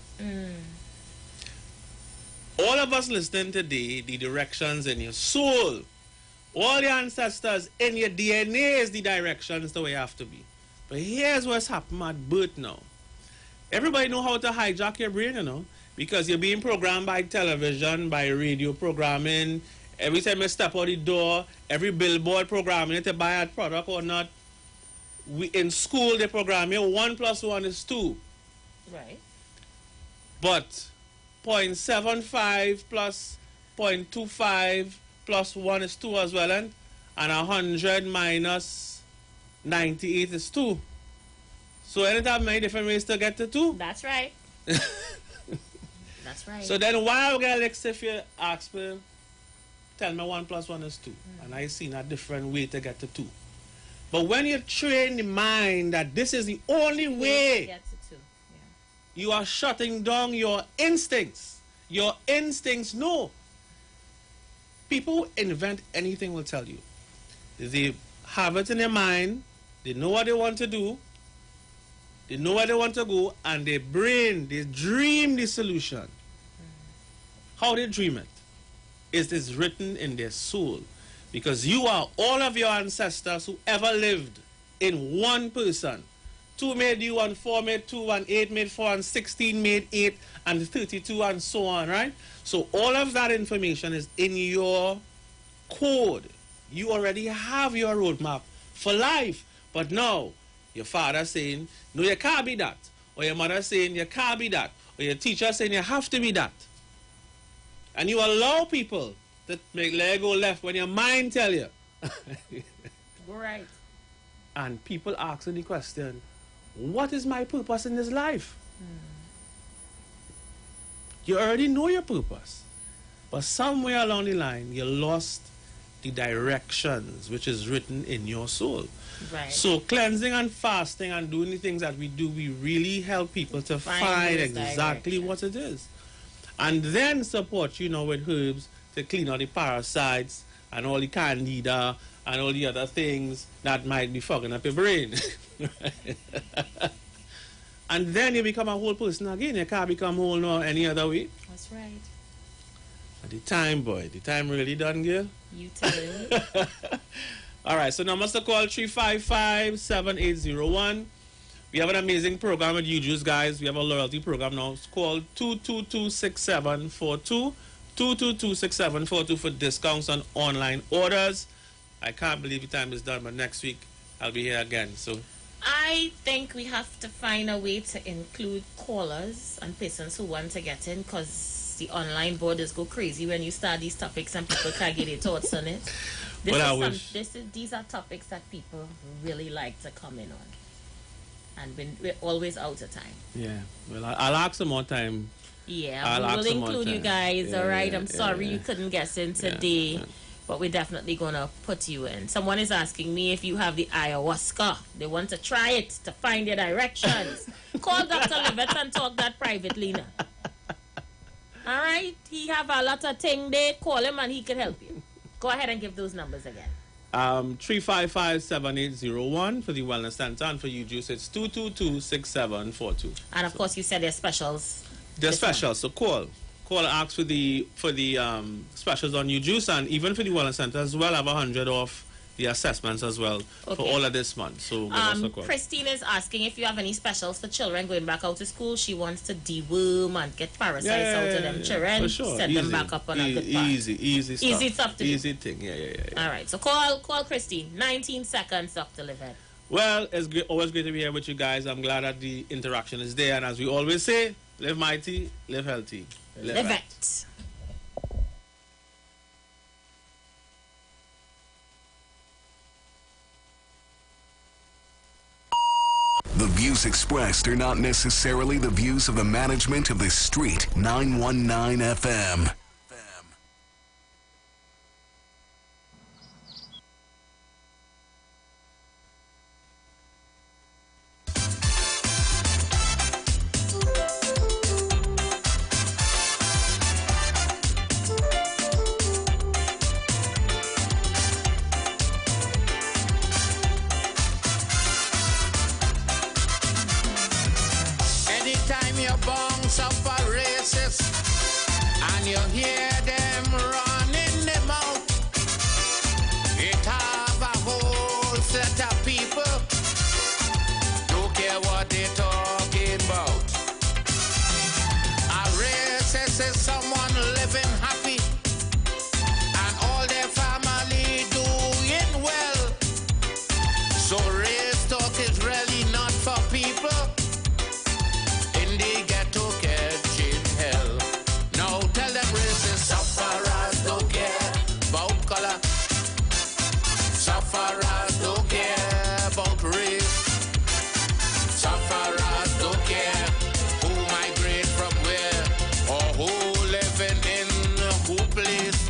All of us listening today, the directions in your soul. All the ancestors in your DNA is the directions the way you have to be. But here's what's happening at birth now. Everybody know how to hijack your brain, you know, because you're being programmed by television, by radio programming. Every time you step out the door, every billboard programming you to buy a product or not. In school, they program you 1 + 1 is 2. Right. But 0.75 plus 0.25 plus 1 is 2 as well, and 100 minus 98 is 2. So anytime many different ways to get to 2. That's right. That's right. So then why would I if you ask me, tell me 1 + 1 is 2, and I seen a different way to get to 2. But when you train the mind that this is the only way, you are shutting down your instincts. Your instincts know. People who invent anything will tell you. They have it in their mind, they know what they want to do, they know where they want to go, and their brain, they dream the solution. How they dream it is written in their soul. Because you are all of your ancestors who ever lived in one person. 2 made you, and 4 made 2, and 8 made 4, and 16 made 8, and 32, and so on, right? So all of that information is in your code. You already have your roadmap for life. But now, your father saying, no, you can't be that. Or your mother saying, you can't be that. Or your teacher saying, you have to be that. And you allow people that make Lego left when your mind tell you. Right. And people asking the question, what is my purpose in this life? You already know your purpose. But somewhere along the line, you lost the directions which is written in your soul. Right. So cleansing and fasting and doing the things that we do, we really help people to find exactly what it is. And then support, you know, with herbs to clean out the parasites and all the candida and all the other things that might be fogging up your brain. And then you become a whole person again. You can't become whole no any other way. That's right. At the time, boy. The time really done, girl. You tell me. All right, so now must call 355-7801. We have an amazing program with you Jews, guys. We have a loyalty program now. It's called 222-6742. 222-6742 for discounts on online orders. I can't believe the time is done, but next week I'll be here again. So I think we have to find a way to include callers and persons who want to get in, because the online borders go crazy when you start these topics and people can't get their thoughts on it. These are topics that people really like to come in on. And we're always out of time. yeah, well, I'll ask some more time. Yeah, we will include you guys, all right? I'm sorry you couldn't guess in today, but we're definitely going to put you in. Someone is asking me if you have the ayahuasca. They want to try it to find their directions. Call Dr. Livett and talk that privately now. All right? He have a lot of things there. Call him and he can help you. Go ahead and give those numbers again. 355-7801 for the Wellness Center, and for you, Juice, it's 222-6742. And of course, you said there's specials. They're specials, so call and ask for the specials on you Juice, and even for the Wellness Center as well. I have 100 off the assessments as well for all of this month. So give us a call. Christine is asking if you have any specials for children going back out to school. She wants to deworm and get parasites out of them children. For sure. Set them back up on a good path. Easy stuff. Easy stuff to do. Easy thing. Yeah. All right. So call Christine. 19 seconds, Dr. Livett. Well, it's always great to be here with you guys. I'm glad that the interaction is there, and as we always say, live mighty, live healthy, live it. The views expressed are not necessarily the views of the management of the Street 919 FM. Anytime you bounce up a racist and you hear them running them out, it have a whole set of people don't care what they talking about. A racist is someone living happy and all their family doing well. So race talk is really not for people in the ghetto catching hell. Now tell them racist sufferers don't care about color. Sufferers don't care about race. Sufferers don't care who migrate from where or who living in who place.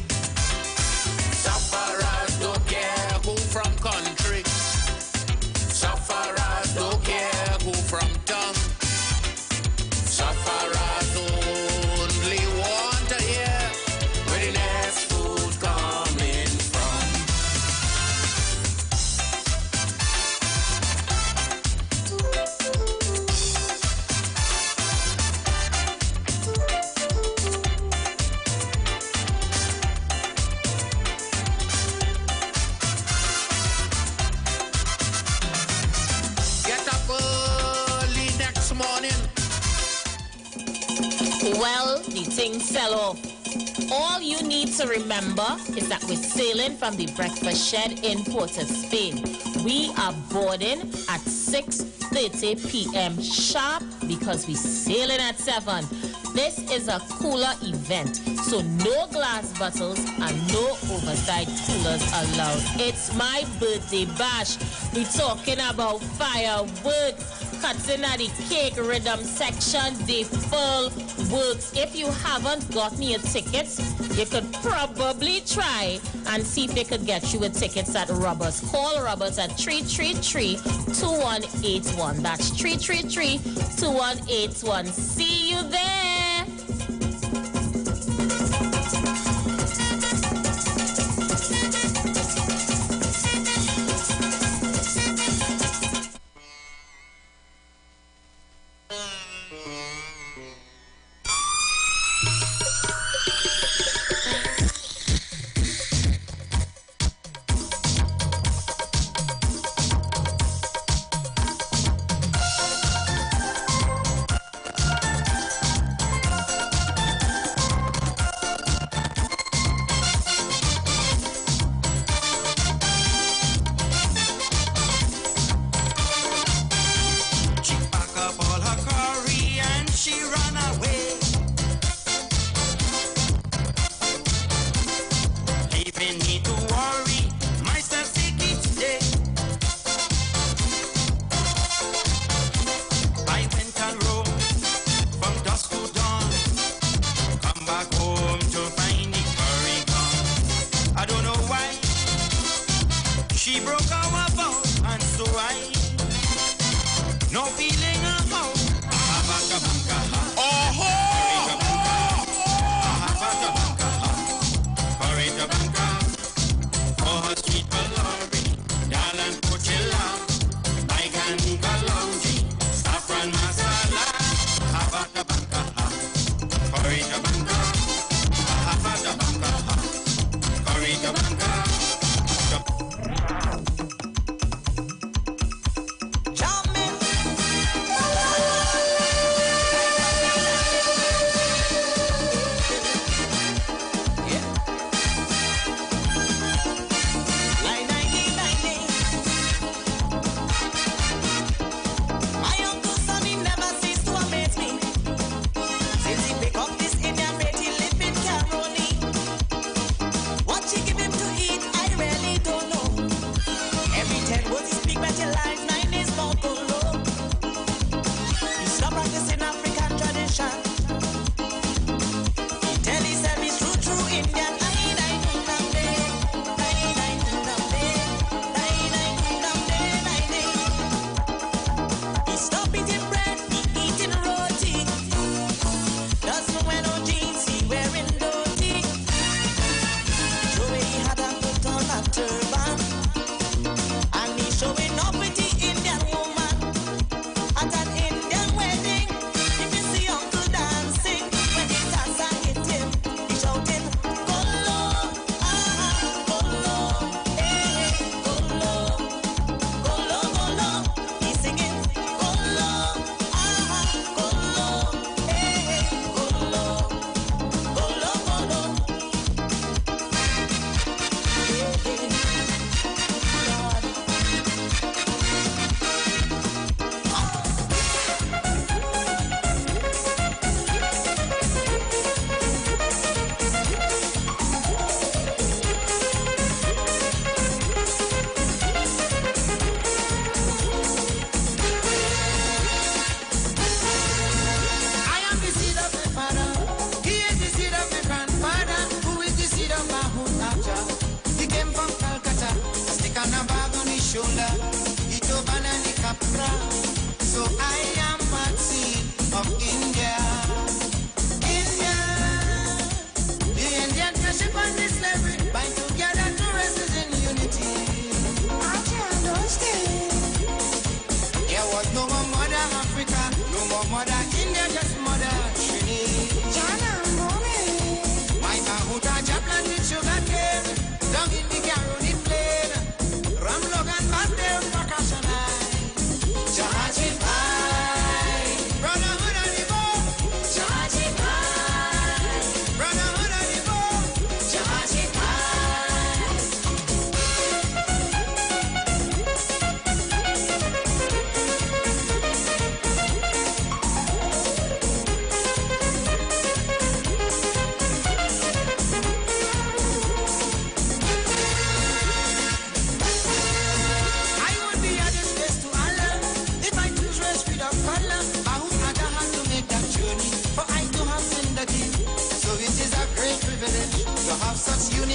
Sufferers don't care who from country. Sufferers don't care who from town. Sufferers only want to hear where the next food coming from. Get up early next morning. Well, the thing fell off. All you need to remember is that we're sailing from the breakfast shed in Port of Spain. We are boarding at 6:30 p.m. sharp because we're sailing at 7. This is a cooler event, so no glass bottles and no oversized coolers allowed. It's my birthday bash. We're talking about fireworks. cutting at the cake rhythm section, the full works. If you haven't gotten your tickets, you could probably try and see if they could get you with tickets at Roberts. Call Roberts at 333-2181. That's 333-2181. See you there. Pick up this Indian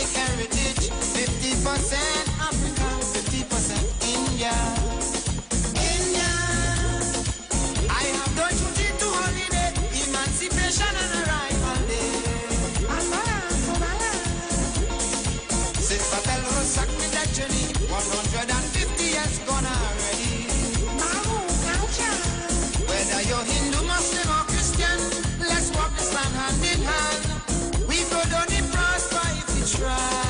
ethnic heritage. 50% African, 50% India. India. I have done duty to holiday, emancipation and arrival day. Since Patel Rosak me that journey, 150 years gone already. Whether you're Hindu, Muslim or Christian, let's walk this land hand in hand. We go down the prosper if we try.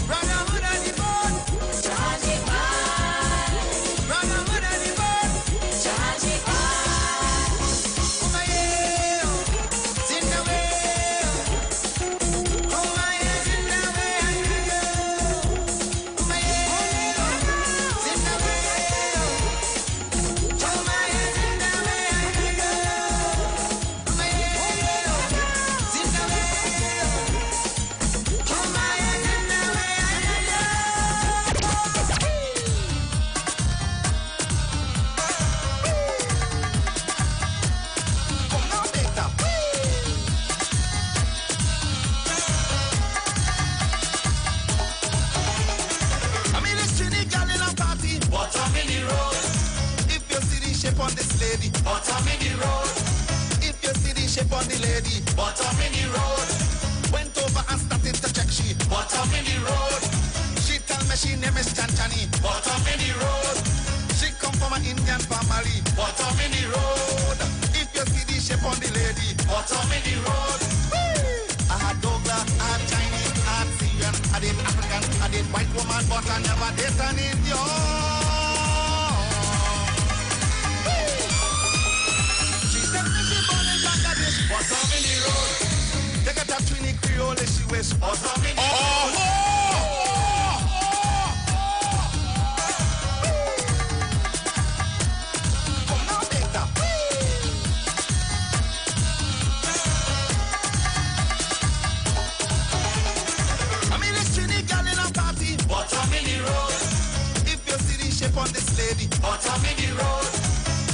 Brotherhood of the bone. Brotherhood of the bone. Kumaye, Zindawe. Kumaye, Zindawe. Kumaye, Zindawe. Kumaye, Zindawe. On this lady, bottom in the road. If you see the shape on the lady, bottom in the road. Went over and started to check she, bottom in the road. She tell me she name is Chanchani, bottom in the road. She come from an Indian family, bottom in the road. If you see the shape on the lady, bottom in the road. I had Douglas, I had Chinese, I had Syrian, I did African, I did white woman, but I never did an Indian. Bottom in the road. They got a Trini Creole, she wears bottom in the road. Come now, Data. I mean, this Trini girl in a party. Bottom in the road. If you see the shape on this lady, bottom in the road.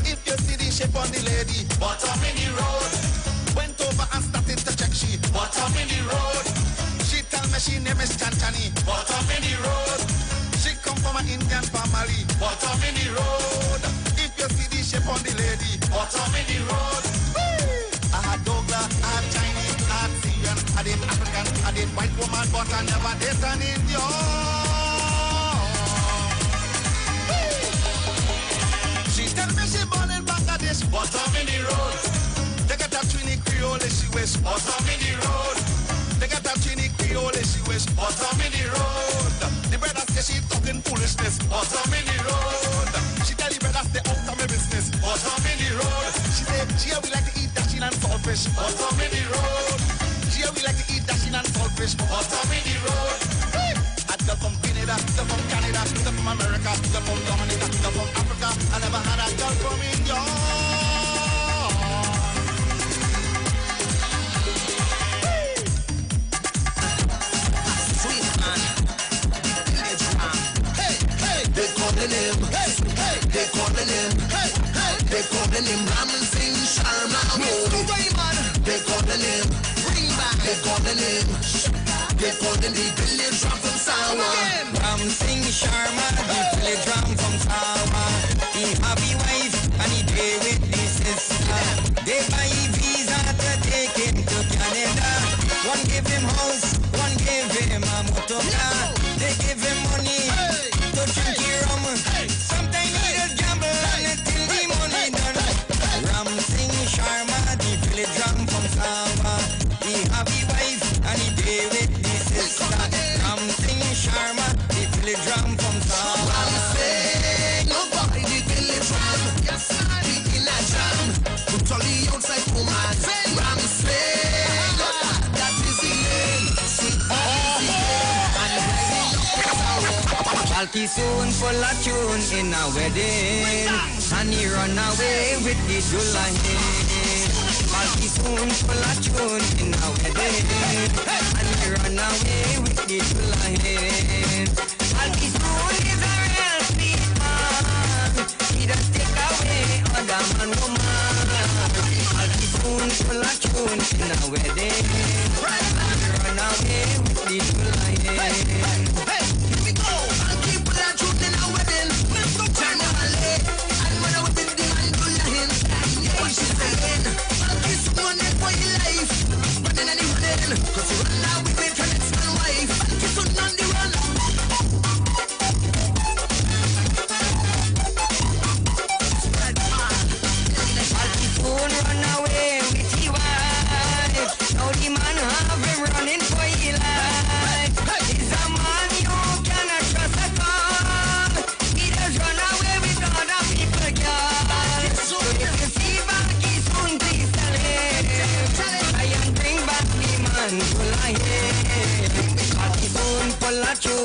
If you see the shape on the lady, bottom in the road. Went over and started to check she, bottom in the road. She tell me she name is Chanchani, bottom in the road. She come from an Indian family, bottom in the road. If you see the shape on the lady, bottom in the road. I had Douglas, I had Chinese, I had Syrian, I did African, I did white woman, but I never did an Indian. She tell me she born in Bangladesh, bottom in the road. They got a Trini Creole, she wears bottom in the road. They got a Trini Creole, she wears bottom in the road. The brothers say she talking foolishness, bottom in the road. She tell the brothers stay out of my business, bottom in the road. She say, yeah, we like to eat dashing and saltfish, bottom in the road. Yeah, we like to eat dashing and saltfish, bottom in the road. They're from Canada, they're from Canada, they're from America, they're from Dominica, they're from Africa. I never had a girl from India. They calling him, they calling him, they calling him Raman Singh Sharma. They calling him, bring back. They calling him, they calling the village drum from Sawa. Ram Singh Sharma, the village drum from Sawa. He happy wife and he day with the sister. They buy visa to take him to Canada. One give him house, one give him a motor car. They give him money to drink rum. Sometimes he just gamble until the money done. Ram Singh Sharma, the village drum from Sawa. He happy wife and he day with the sister. Ram Singh Sharma, the village drum from Sawa. Ram Singh, nobody the village drum. Yes, I in a jam. Put all the outside woman. Ram Singh, that is the name. Sweet, that is the name. And Balky soon full of tune in a wedding, and he run away with the Dulahin. Balky soon full of tune in a wedding, and he run away with the Dulahin. Balky soon is a real sweet man, he just take away other man woman. Balky soon full of tune in a wedding.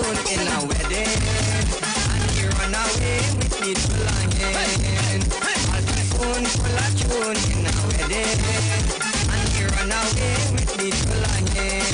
tune in a wedding, and he run away with his belonging. All the phone full of tune in a wedding, and he run away with his belonging.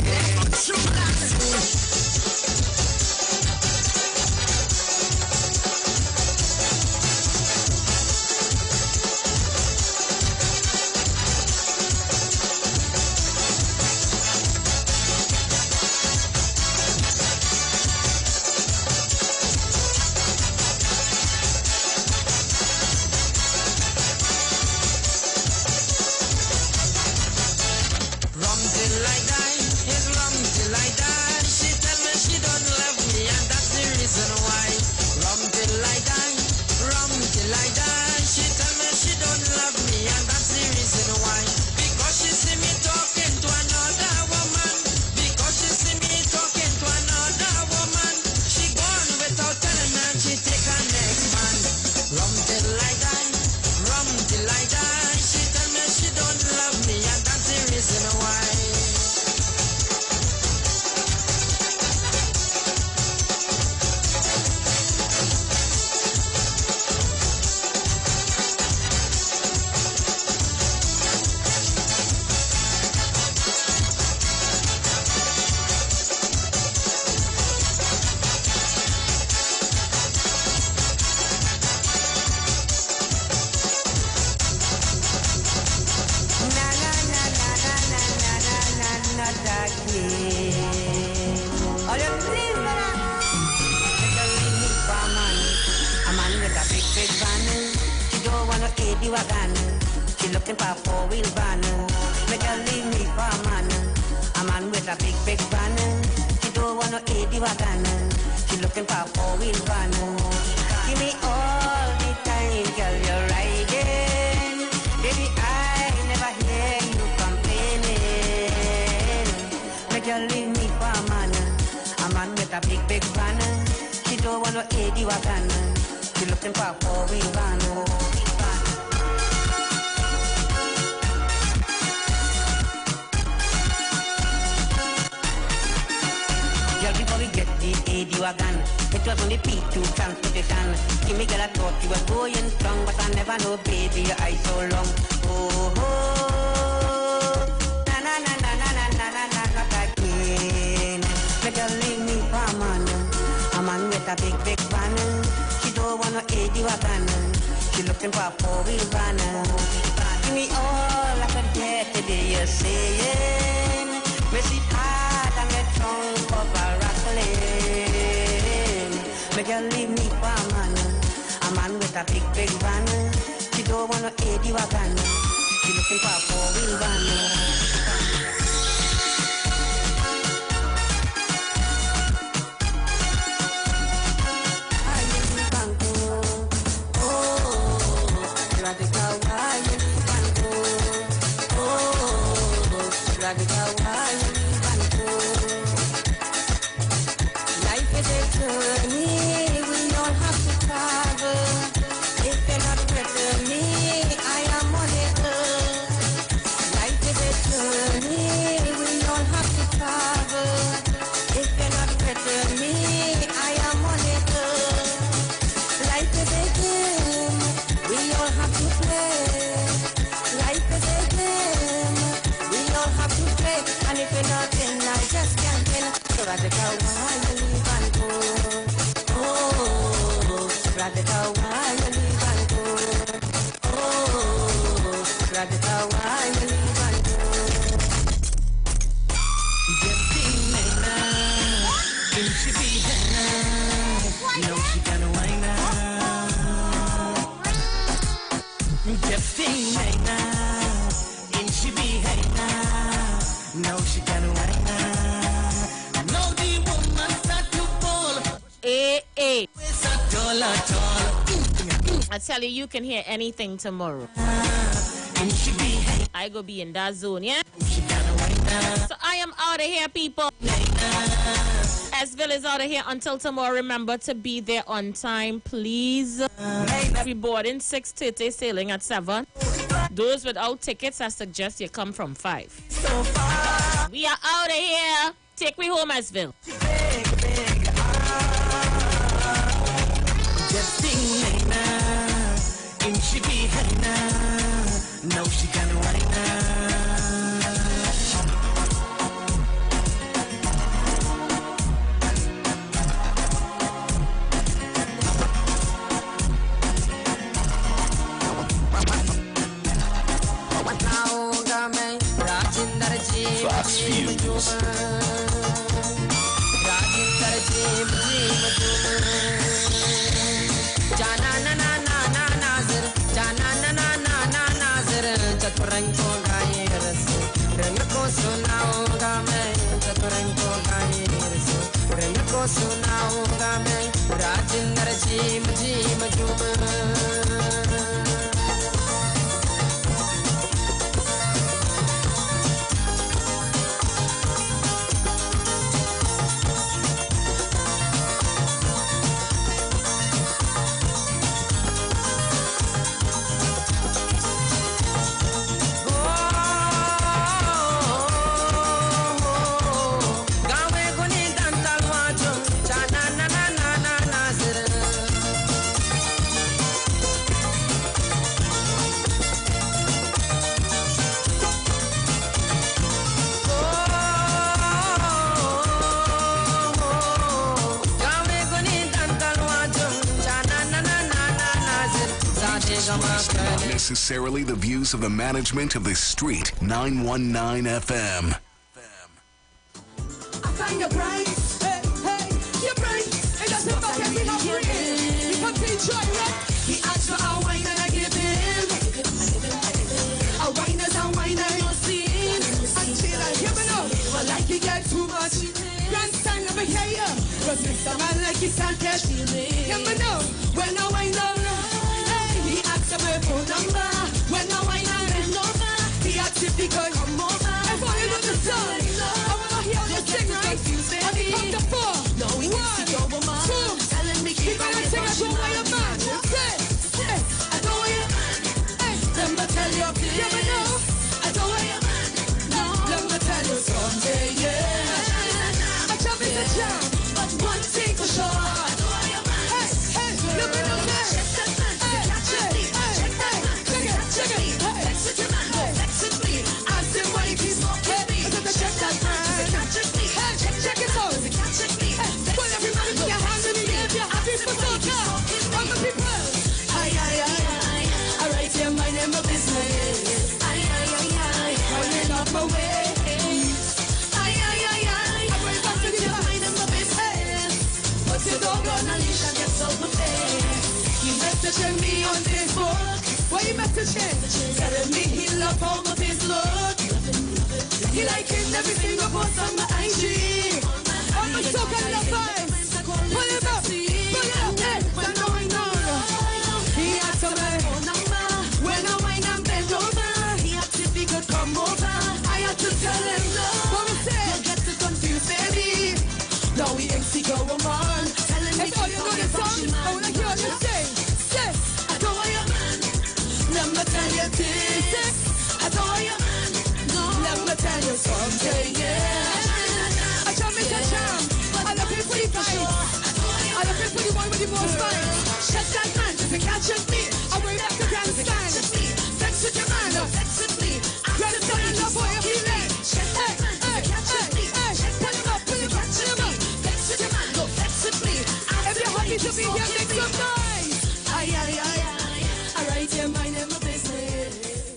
I tell you, you can hear anything tomorrow. I go be in that zone, yeah? So I am out of here, people. Esville is out of here until tomorrow. Remember to be there on time, please. We boarding 6:30, sailing at 7. Those without tickets, I suggest you come from 5. We are out of here. Take me home, Esville. she be heading now. No, she got it right now. Fox Views. Not necessarily the views of the management of the street. 919 FM. I find your price, hey, your price. It doesn't matter if we have free. You can see joy, right? He asked for a wine and I give him. A winer's a winer, you'll see. Until I hear me now. But like he get too much. Grandstand over here. Cause Mr. Man like he can't catch me. Hear me now. When I wind down. He asked for my phone number. When I wine and bend over, he asked if he could come over. And for you know the song, I wanna hear you sing, right? And he come to 4. No, we can see your woman. 2. Telling me he gonna sing a tune while you're man. Say, I don't want you. Hey, let me tell you. Yeah, me know. I don't want you. No, let me tell you someday, yeah. I jump in the jam, but one thing for sure. Hey, let me know that. Messaging me on Facebook. Why you messaging? Telling me he love all of his look. He liking every single post on my IG. On my social vibes. Pull it up, hey, I know. He asked for my phone number. When I wine and bend over, he asked if he could come over. I had to tell him no. What we say? Don't get too confused, baby. No, we ain't see going on. Telling me all you know the song. I wanna hear you say. I don't want your man. Let me tell you this. I don't want your man. No. Let me tell you something, yeah. I jump into jam. I love him pretty fine. I love him pretty boy with the most fine. Shut that man if you catch me. I wear back the grandstand. Sex with your man. Sex with me. Grandstand and love boy if you like. Shut that man if you catch me. Pull him up, pull him up, pull him up. Sex with your man. No sex with me. If you're happy to be here, make some noise. I write your mind in my business.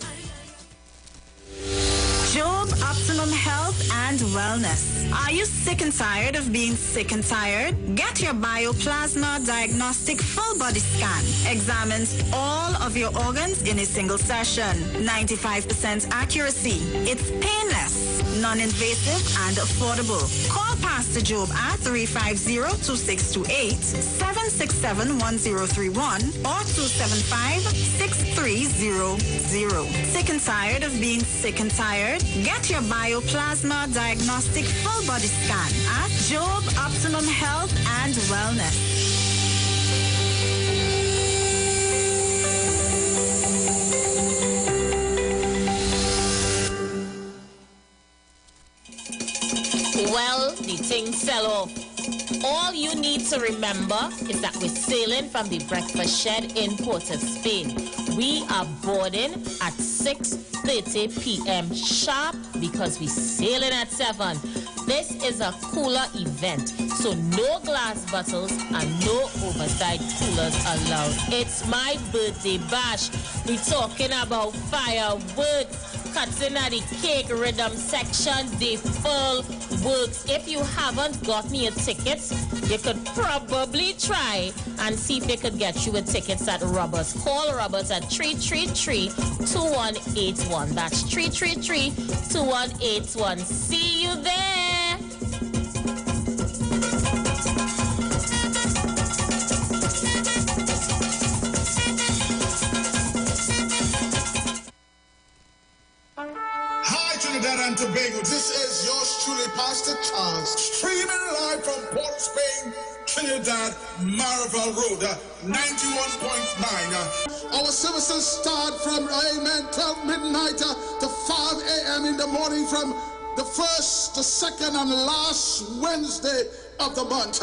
Job Optimum Health and Wellness. Are you sick and tired of being sick and tired? Get your Bioplasma Diagnostic Full Body Scan. Examines all of your organs in a single session. 95% accuracy. It's painless, non-invasive, and affordable. Call Pastor Job at 350-2628, 767-1031, or 275-6300. Sick and tired of being sick and tired? Get your Bioplasma Diagnostic Full Body Scan at Job Optimum Health and Wellness. Well, the thing sell off. All you need to remember is that we're sailing from the breakfast shed in Port of Spain. We are boarding at 6:30 p.m. sharp because we sailing at 7. This is a cooler event, so no glass bottles and no oversized coolers allowed. It's my birthday bash. We talking about fireworks, cutting at the cake rhythm section, the full works. If you haven't got me a ticket, you could probably try and see if they could get you a tickets at Roberts. Call Roberts at 333-2181. That's 333-2181. See you there. Trinidad and Tobago, this is yours truly, Pastor Charles, streaming live from Port of Spain, Trinidad, Marvel Road, 91.9. Our services start from, 12 midnight to 5 a.m. in the morning from the first, the second, and last Wednesday of the month.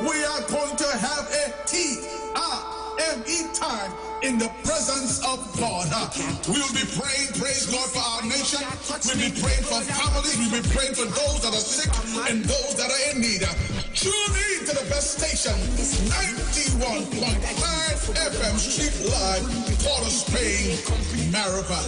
We are going to have a TRME time in the presence of God. We will be praying, praise God, for our nation. We'll be praying for families. We'll be praying for those that are sick and those that are in need. Tune in to the best station, 91.5 FM Street Live, Port of Spain, Maribel.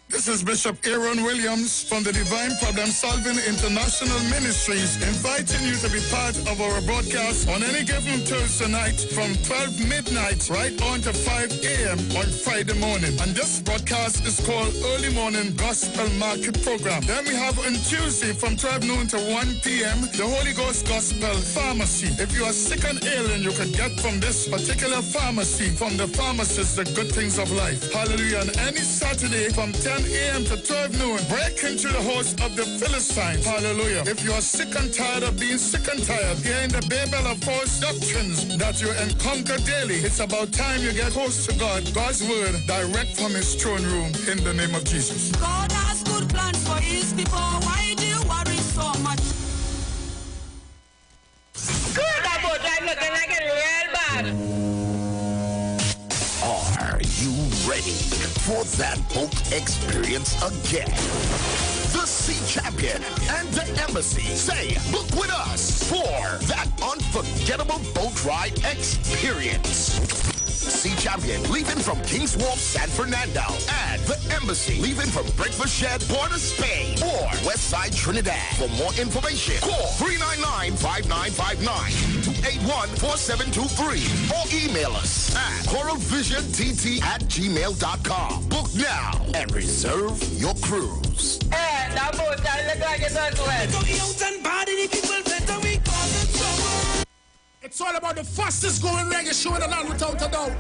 This is Bishop Aaron Williams from the Divine Problem Solving International Ministries, inviting you to be part of our broadcast on any given Thursday night from 12 midnight right on to 5 a.m. on Friday morning. And this broadcast is called Early Morning Gospel Market Program. Then we have on Tuesday from 12 noon to 1 p.m. the Holy Ghost Gospel Pharmacy. If you are sick and ill, and you can get from this particular pharmacy, from the pharmacist, the good things of life. Hallelujah. And any Saturday from 10 a.m. to 12 noon, break into the house of the Philistines. Hallelujah. If you are sick and tired of being sick and tired, hearing the babel of false doctrines that you encounter daily, it's about time you get close to God. God's word direct from his throne room in the name of Jesus. God has good plans for his people. Why do you worry so much? Good about that looking like it real bad. Are you ready for that boat experience again? The Sea Champion and the Embassy say, book with us for that unforgettable boat ride experience. Sea Champion leaving from King's Wharf, San Fernando, and the Embassy leaving from Breakfast Shed, Port of Spain, or Westside Trinidad. For more information, call 399-5959 to 814723 or email us at coralvisiontT@gmail.com. Book now and reserve your cruise. Hey, that boat, I look like it's as well. It's all about the fastest growing reggae show in the land without a doubt.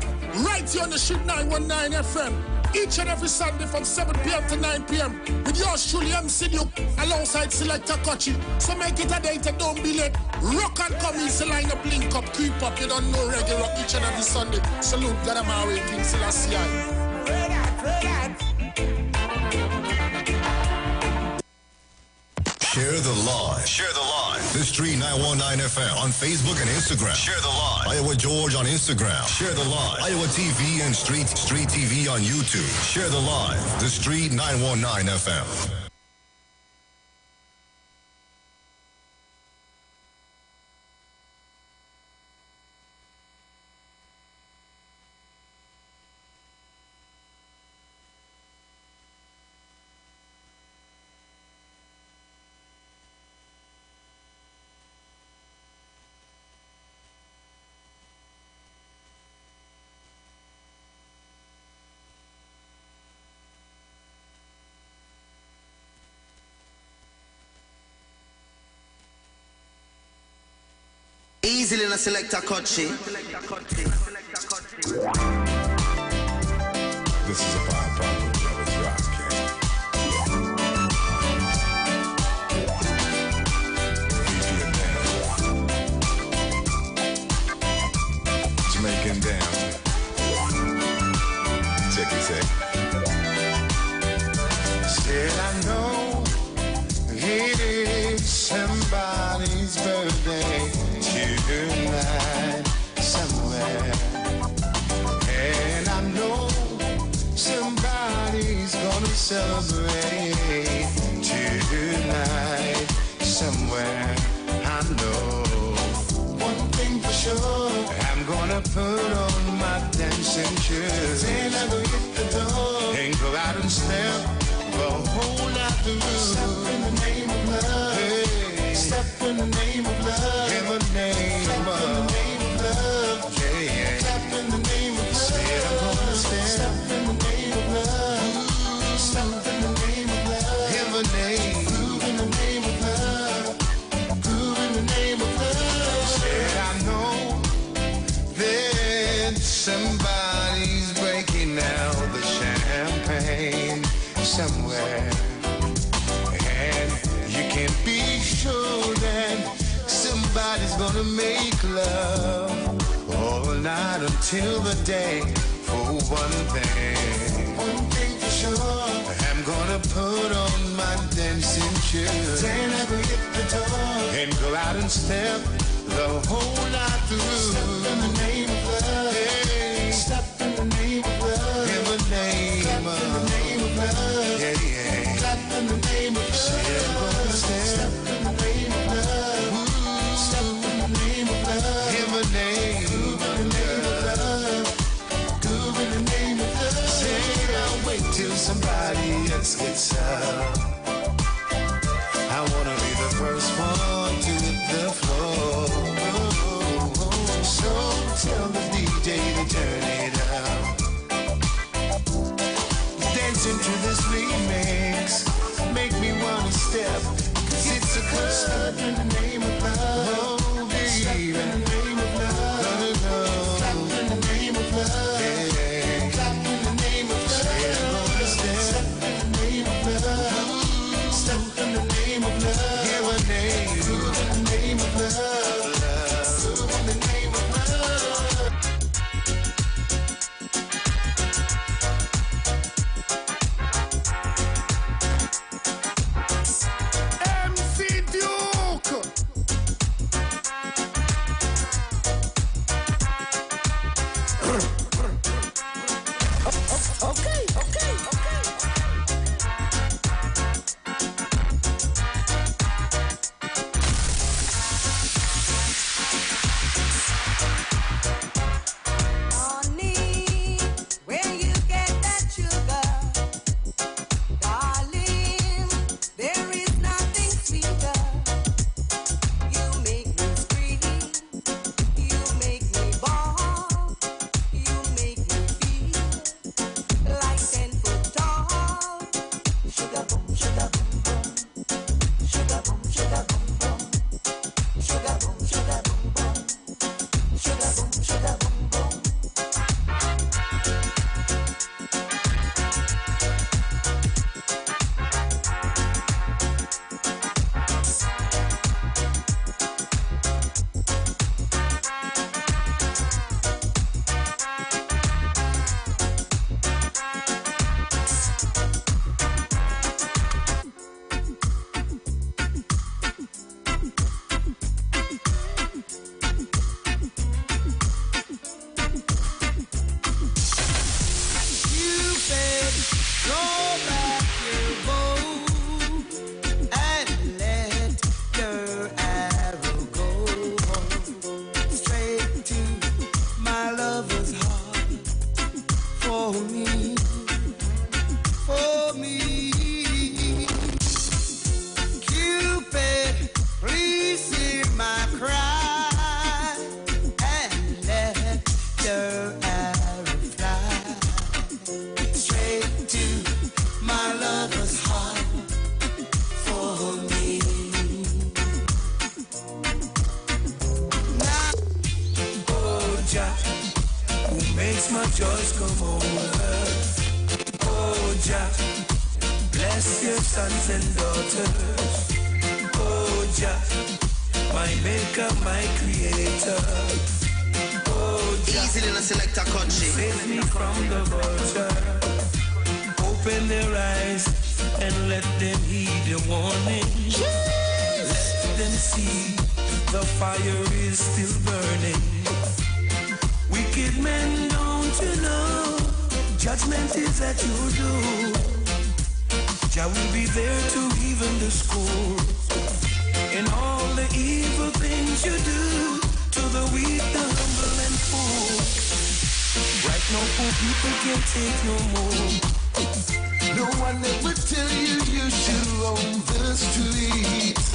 Right here on the Street 919 FM. Each and every Sunday from 7 p.m. to 9 p.m. With yours truly, MC Duke, alongside Selector Kochi. So make it a date and don't be late. Rock and come in, so line up, link up, creep up. You don't know reggae rock each and every Sunday. Salute, God Amari, King Selassie. Share the live. Share the live. The Street 919 FM on Facebook and Instagram. Share the live. Iowa George on Instagram. Share the live. Iowa TV and Street TV on YouTube. Share the live. The Street 919 FM. Easily in a Selector Kochi. This is a fine problem, brothers rock. Jamaican down. Check this out. Said I know it is know one thing for sure, I'm gonna put on my dancing shoes. Then I go hit the door and go out and step the whole night through. Step in the name of love. Hey. Step in the name of love. In the name of love. Yeah, yeah. Step in the name of love. Say I'm gonna step in the name of love. Step in the name of love. In the name. Groove in the name of love. Groove in the name of love. Said I know that somebody's breaking out the champagne somewhere, and you can be sure that somebody's gonna make love all night until the day. For one thing for sure, I'm gonna put on my dancing shoes. Then I go hit the door and go out and step the whole night through. Step in the name of love. Hey. Step in the name of love. In the name of love. Yeah, yeah. Clap in the name of love. Say I'm gonna step in the name of love. Step in the name of love. In the name of love. Groove in the name of love. Say I'll wait till somebody else gets up. I wanna be the first one to hit the floor. So tell the DJ to turn it up. Dancing to this remix make me wanna step, 'cause it's a club in the name of love. Oh, baby, in the name of love. Clap in the name of love. Yeah. Clap in the name of love. Step in the name of love. Step in the name of love. Hear my name. Groove in the name of love. Groove in the name of love. MC Duke. Okay. Honey, where you get that sugar? Darling, there is nothing sweeter. You make me scream, you make me bawl, you make me feel like 10 foot tall. Sugar boom, sugar boom boom, sugar boom, sugar boom boom, sugar boom, sugar boom boom, sugar boom, sugar boom boom. Cupid, roll back your bow and let your arrow go straight to my lover's heart. For me, Cupid, please hear my cry and let your arrow fly straight to my lover's heart. For me, now, oh Jah, who makes my joys come over. Oh Jah, bless your sons and daughters. Oh Jah, my maker, my creator. Oh Jah, easily in a selector country, save me from the vulture. Open their eyes and let them heed the warning. Let them see the fire is still burning. Wicked men, don't you know? Judgment is at your door. Jah will be there to even the score. in all the evil things you do to the weak, the humble, and poor. Right now, poor people can't take no more. No one ever tell you you should roam the streets,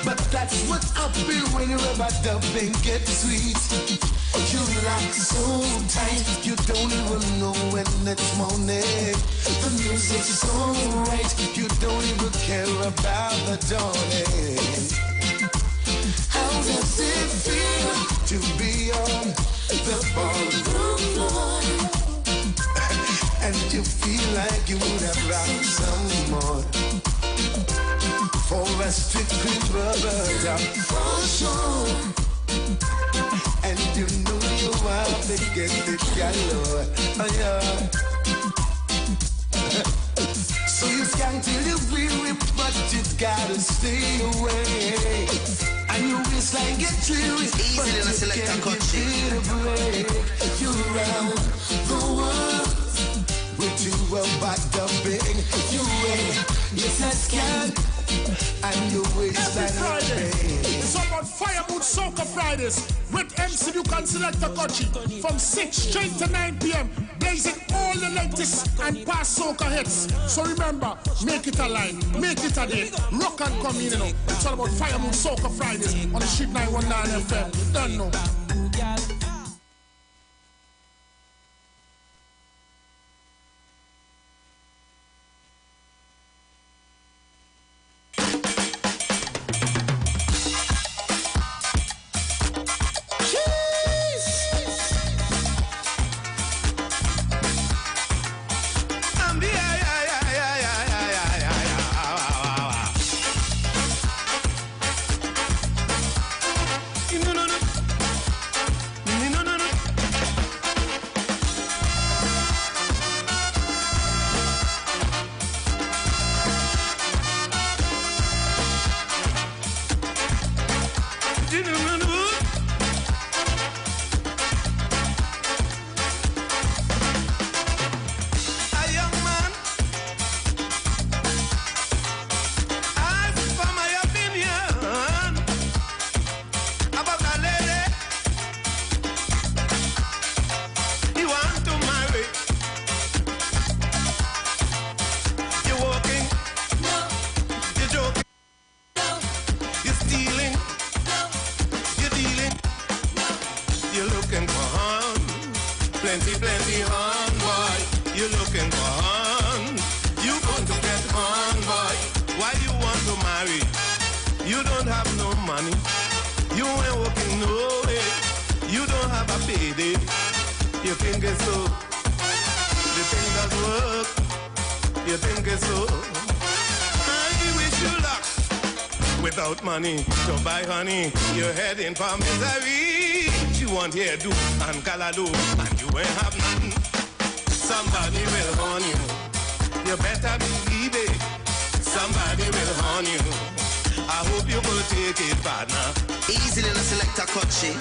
but that's what happens when you're about to get sweet. You lock so tight, you don't even know when it's morning. The music's so right, you don't even care about the dawning. How does it feel to be on the ballroom floor? And you feel like you would have rocked some more. For a strictly rubber duck, for sure. And you know you are the get it galore. Oh yeah. So you can't till you're weary, but you gotta stay away. And your waistline get dreary, but you can't get it a break. You're around the world with you about dumping. You ain't, yes I can. And your waistline Friday. It's about Fire Mood Soca Fridays with MC Duke and Selector Kochi from 6 straight to 9 p.m. blazing all the latest and past soca hits. So remember, make it a line, make it a day, rock and come in, you know. It's all about Fire Mood Soca Fridays on the Street 919 FM. Don't know. To buy honey, you're heading for misery. She want hairdo and calado, and you ain't have nothing. Somebody will horn you. You better believe it. Somebody will horn you. I hope you will take it, partner. Easy little Selector Kochi.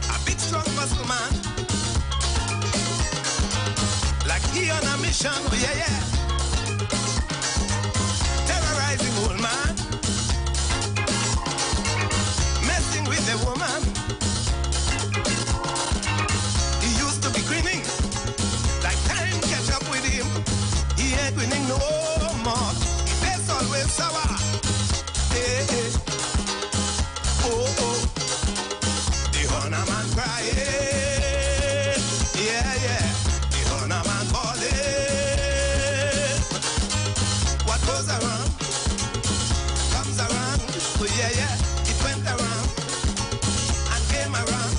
A big strong muscle man. He on a mission, oh yeah, yeah. Terrorizing old man, messing with the woman. He used to be grinning, like time catch up with him. He ain't grinning no more. His face always sour. Hey, hey. Oh, oh. The honor man crying. Yeah, yeah. What goes around comes around. Oh yeah, yeah, it went around and came around.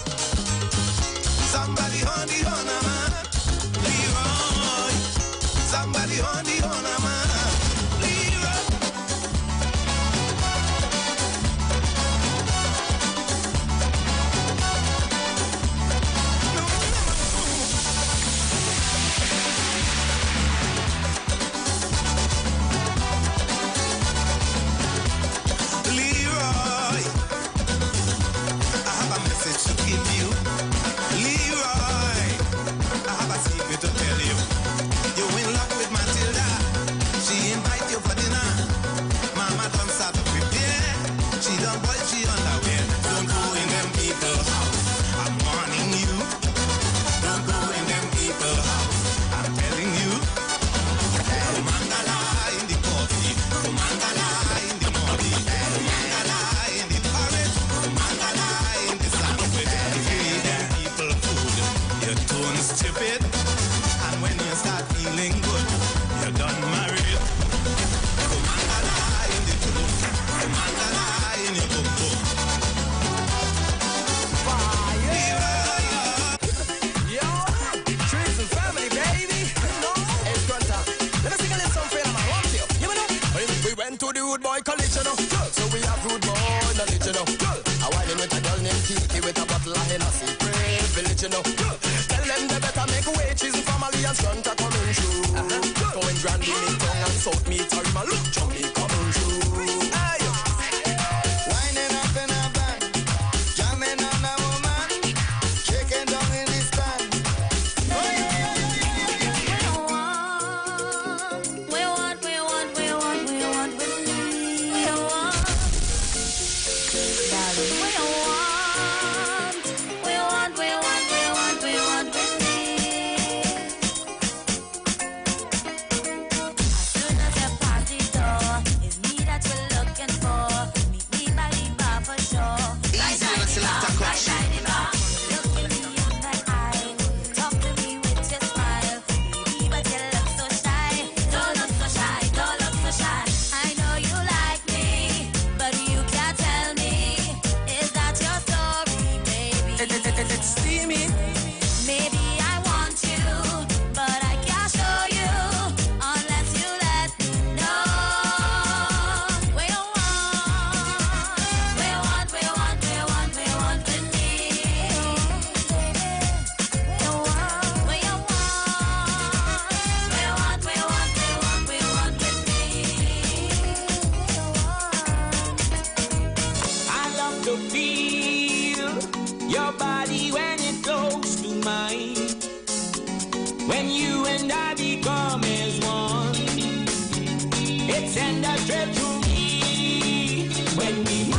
Somebody on the honor man, Leroy. Somebody on the honor man, Leroy. You to the Rude Boy College, you know. So we have Rude Boy knowledge, you know. I want him with a girl named Kiki with a bottle of Hennessy. Privilege, you know. Tell them they better make wages and family and strength are coming through. Going grand in the tongue and South meat or my look chunky coming through. Hey. Winding up in a van, jamming on a woman, shaking down in the stand. When you and I become as one, it's endless thrill to me when we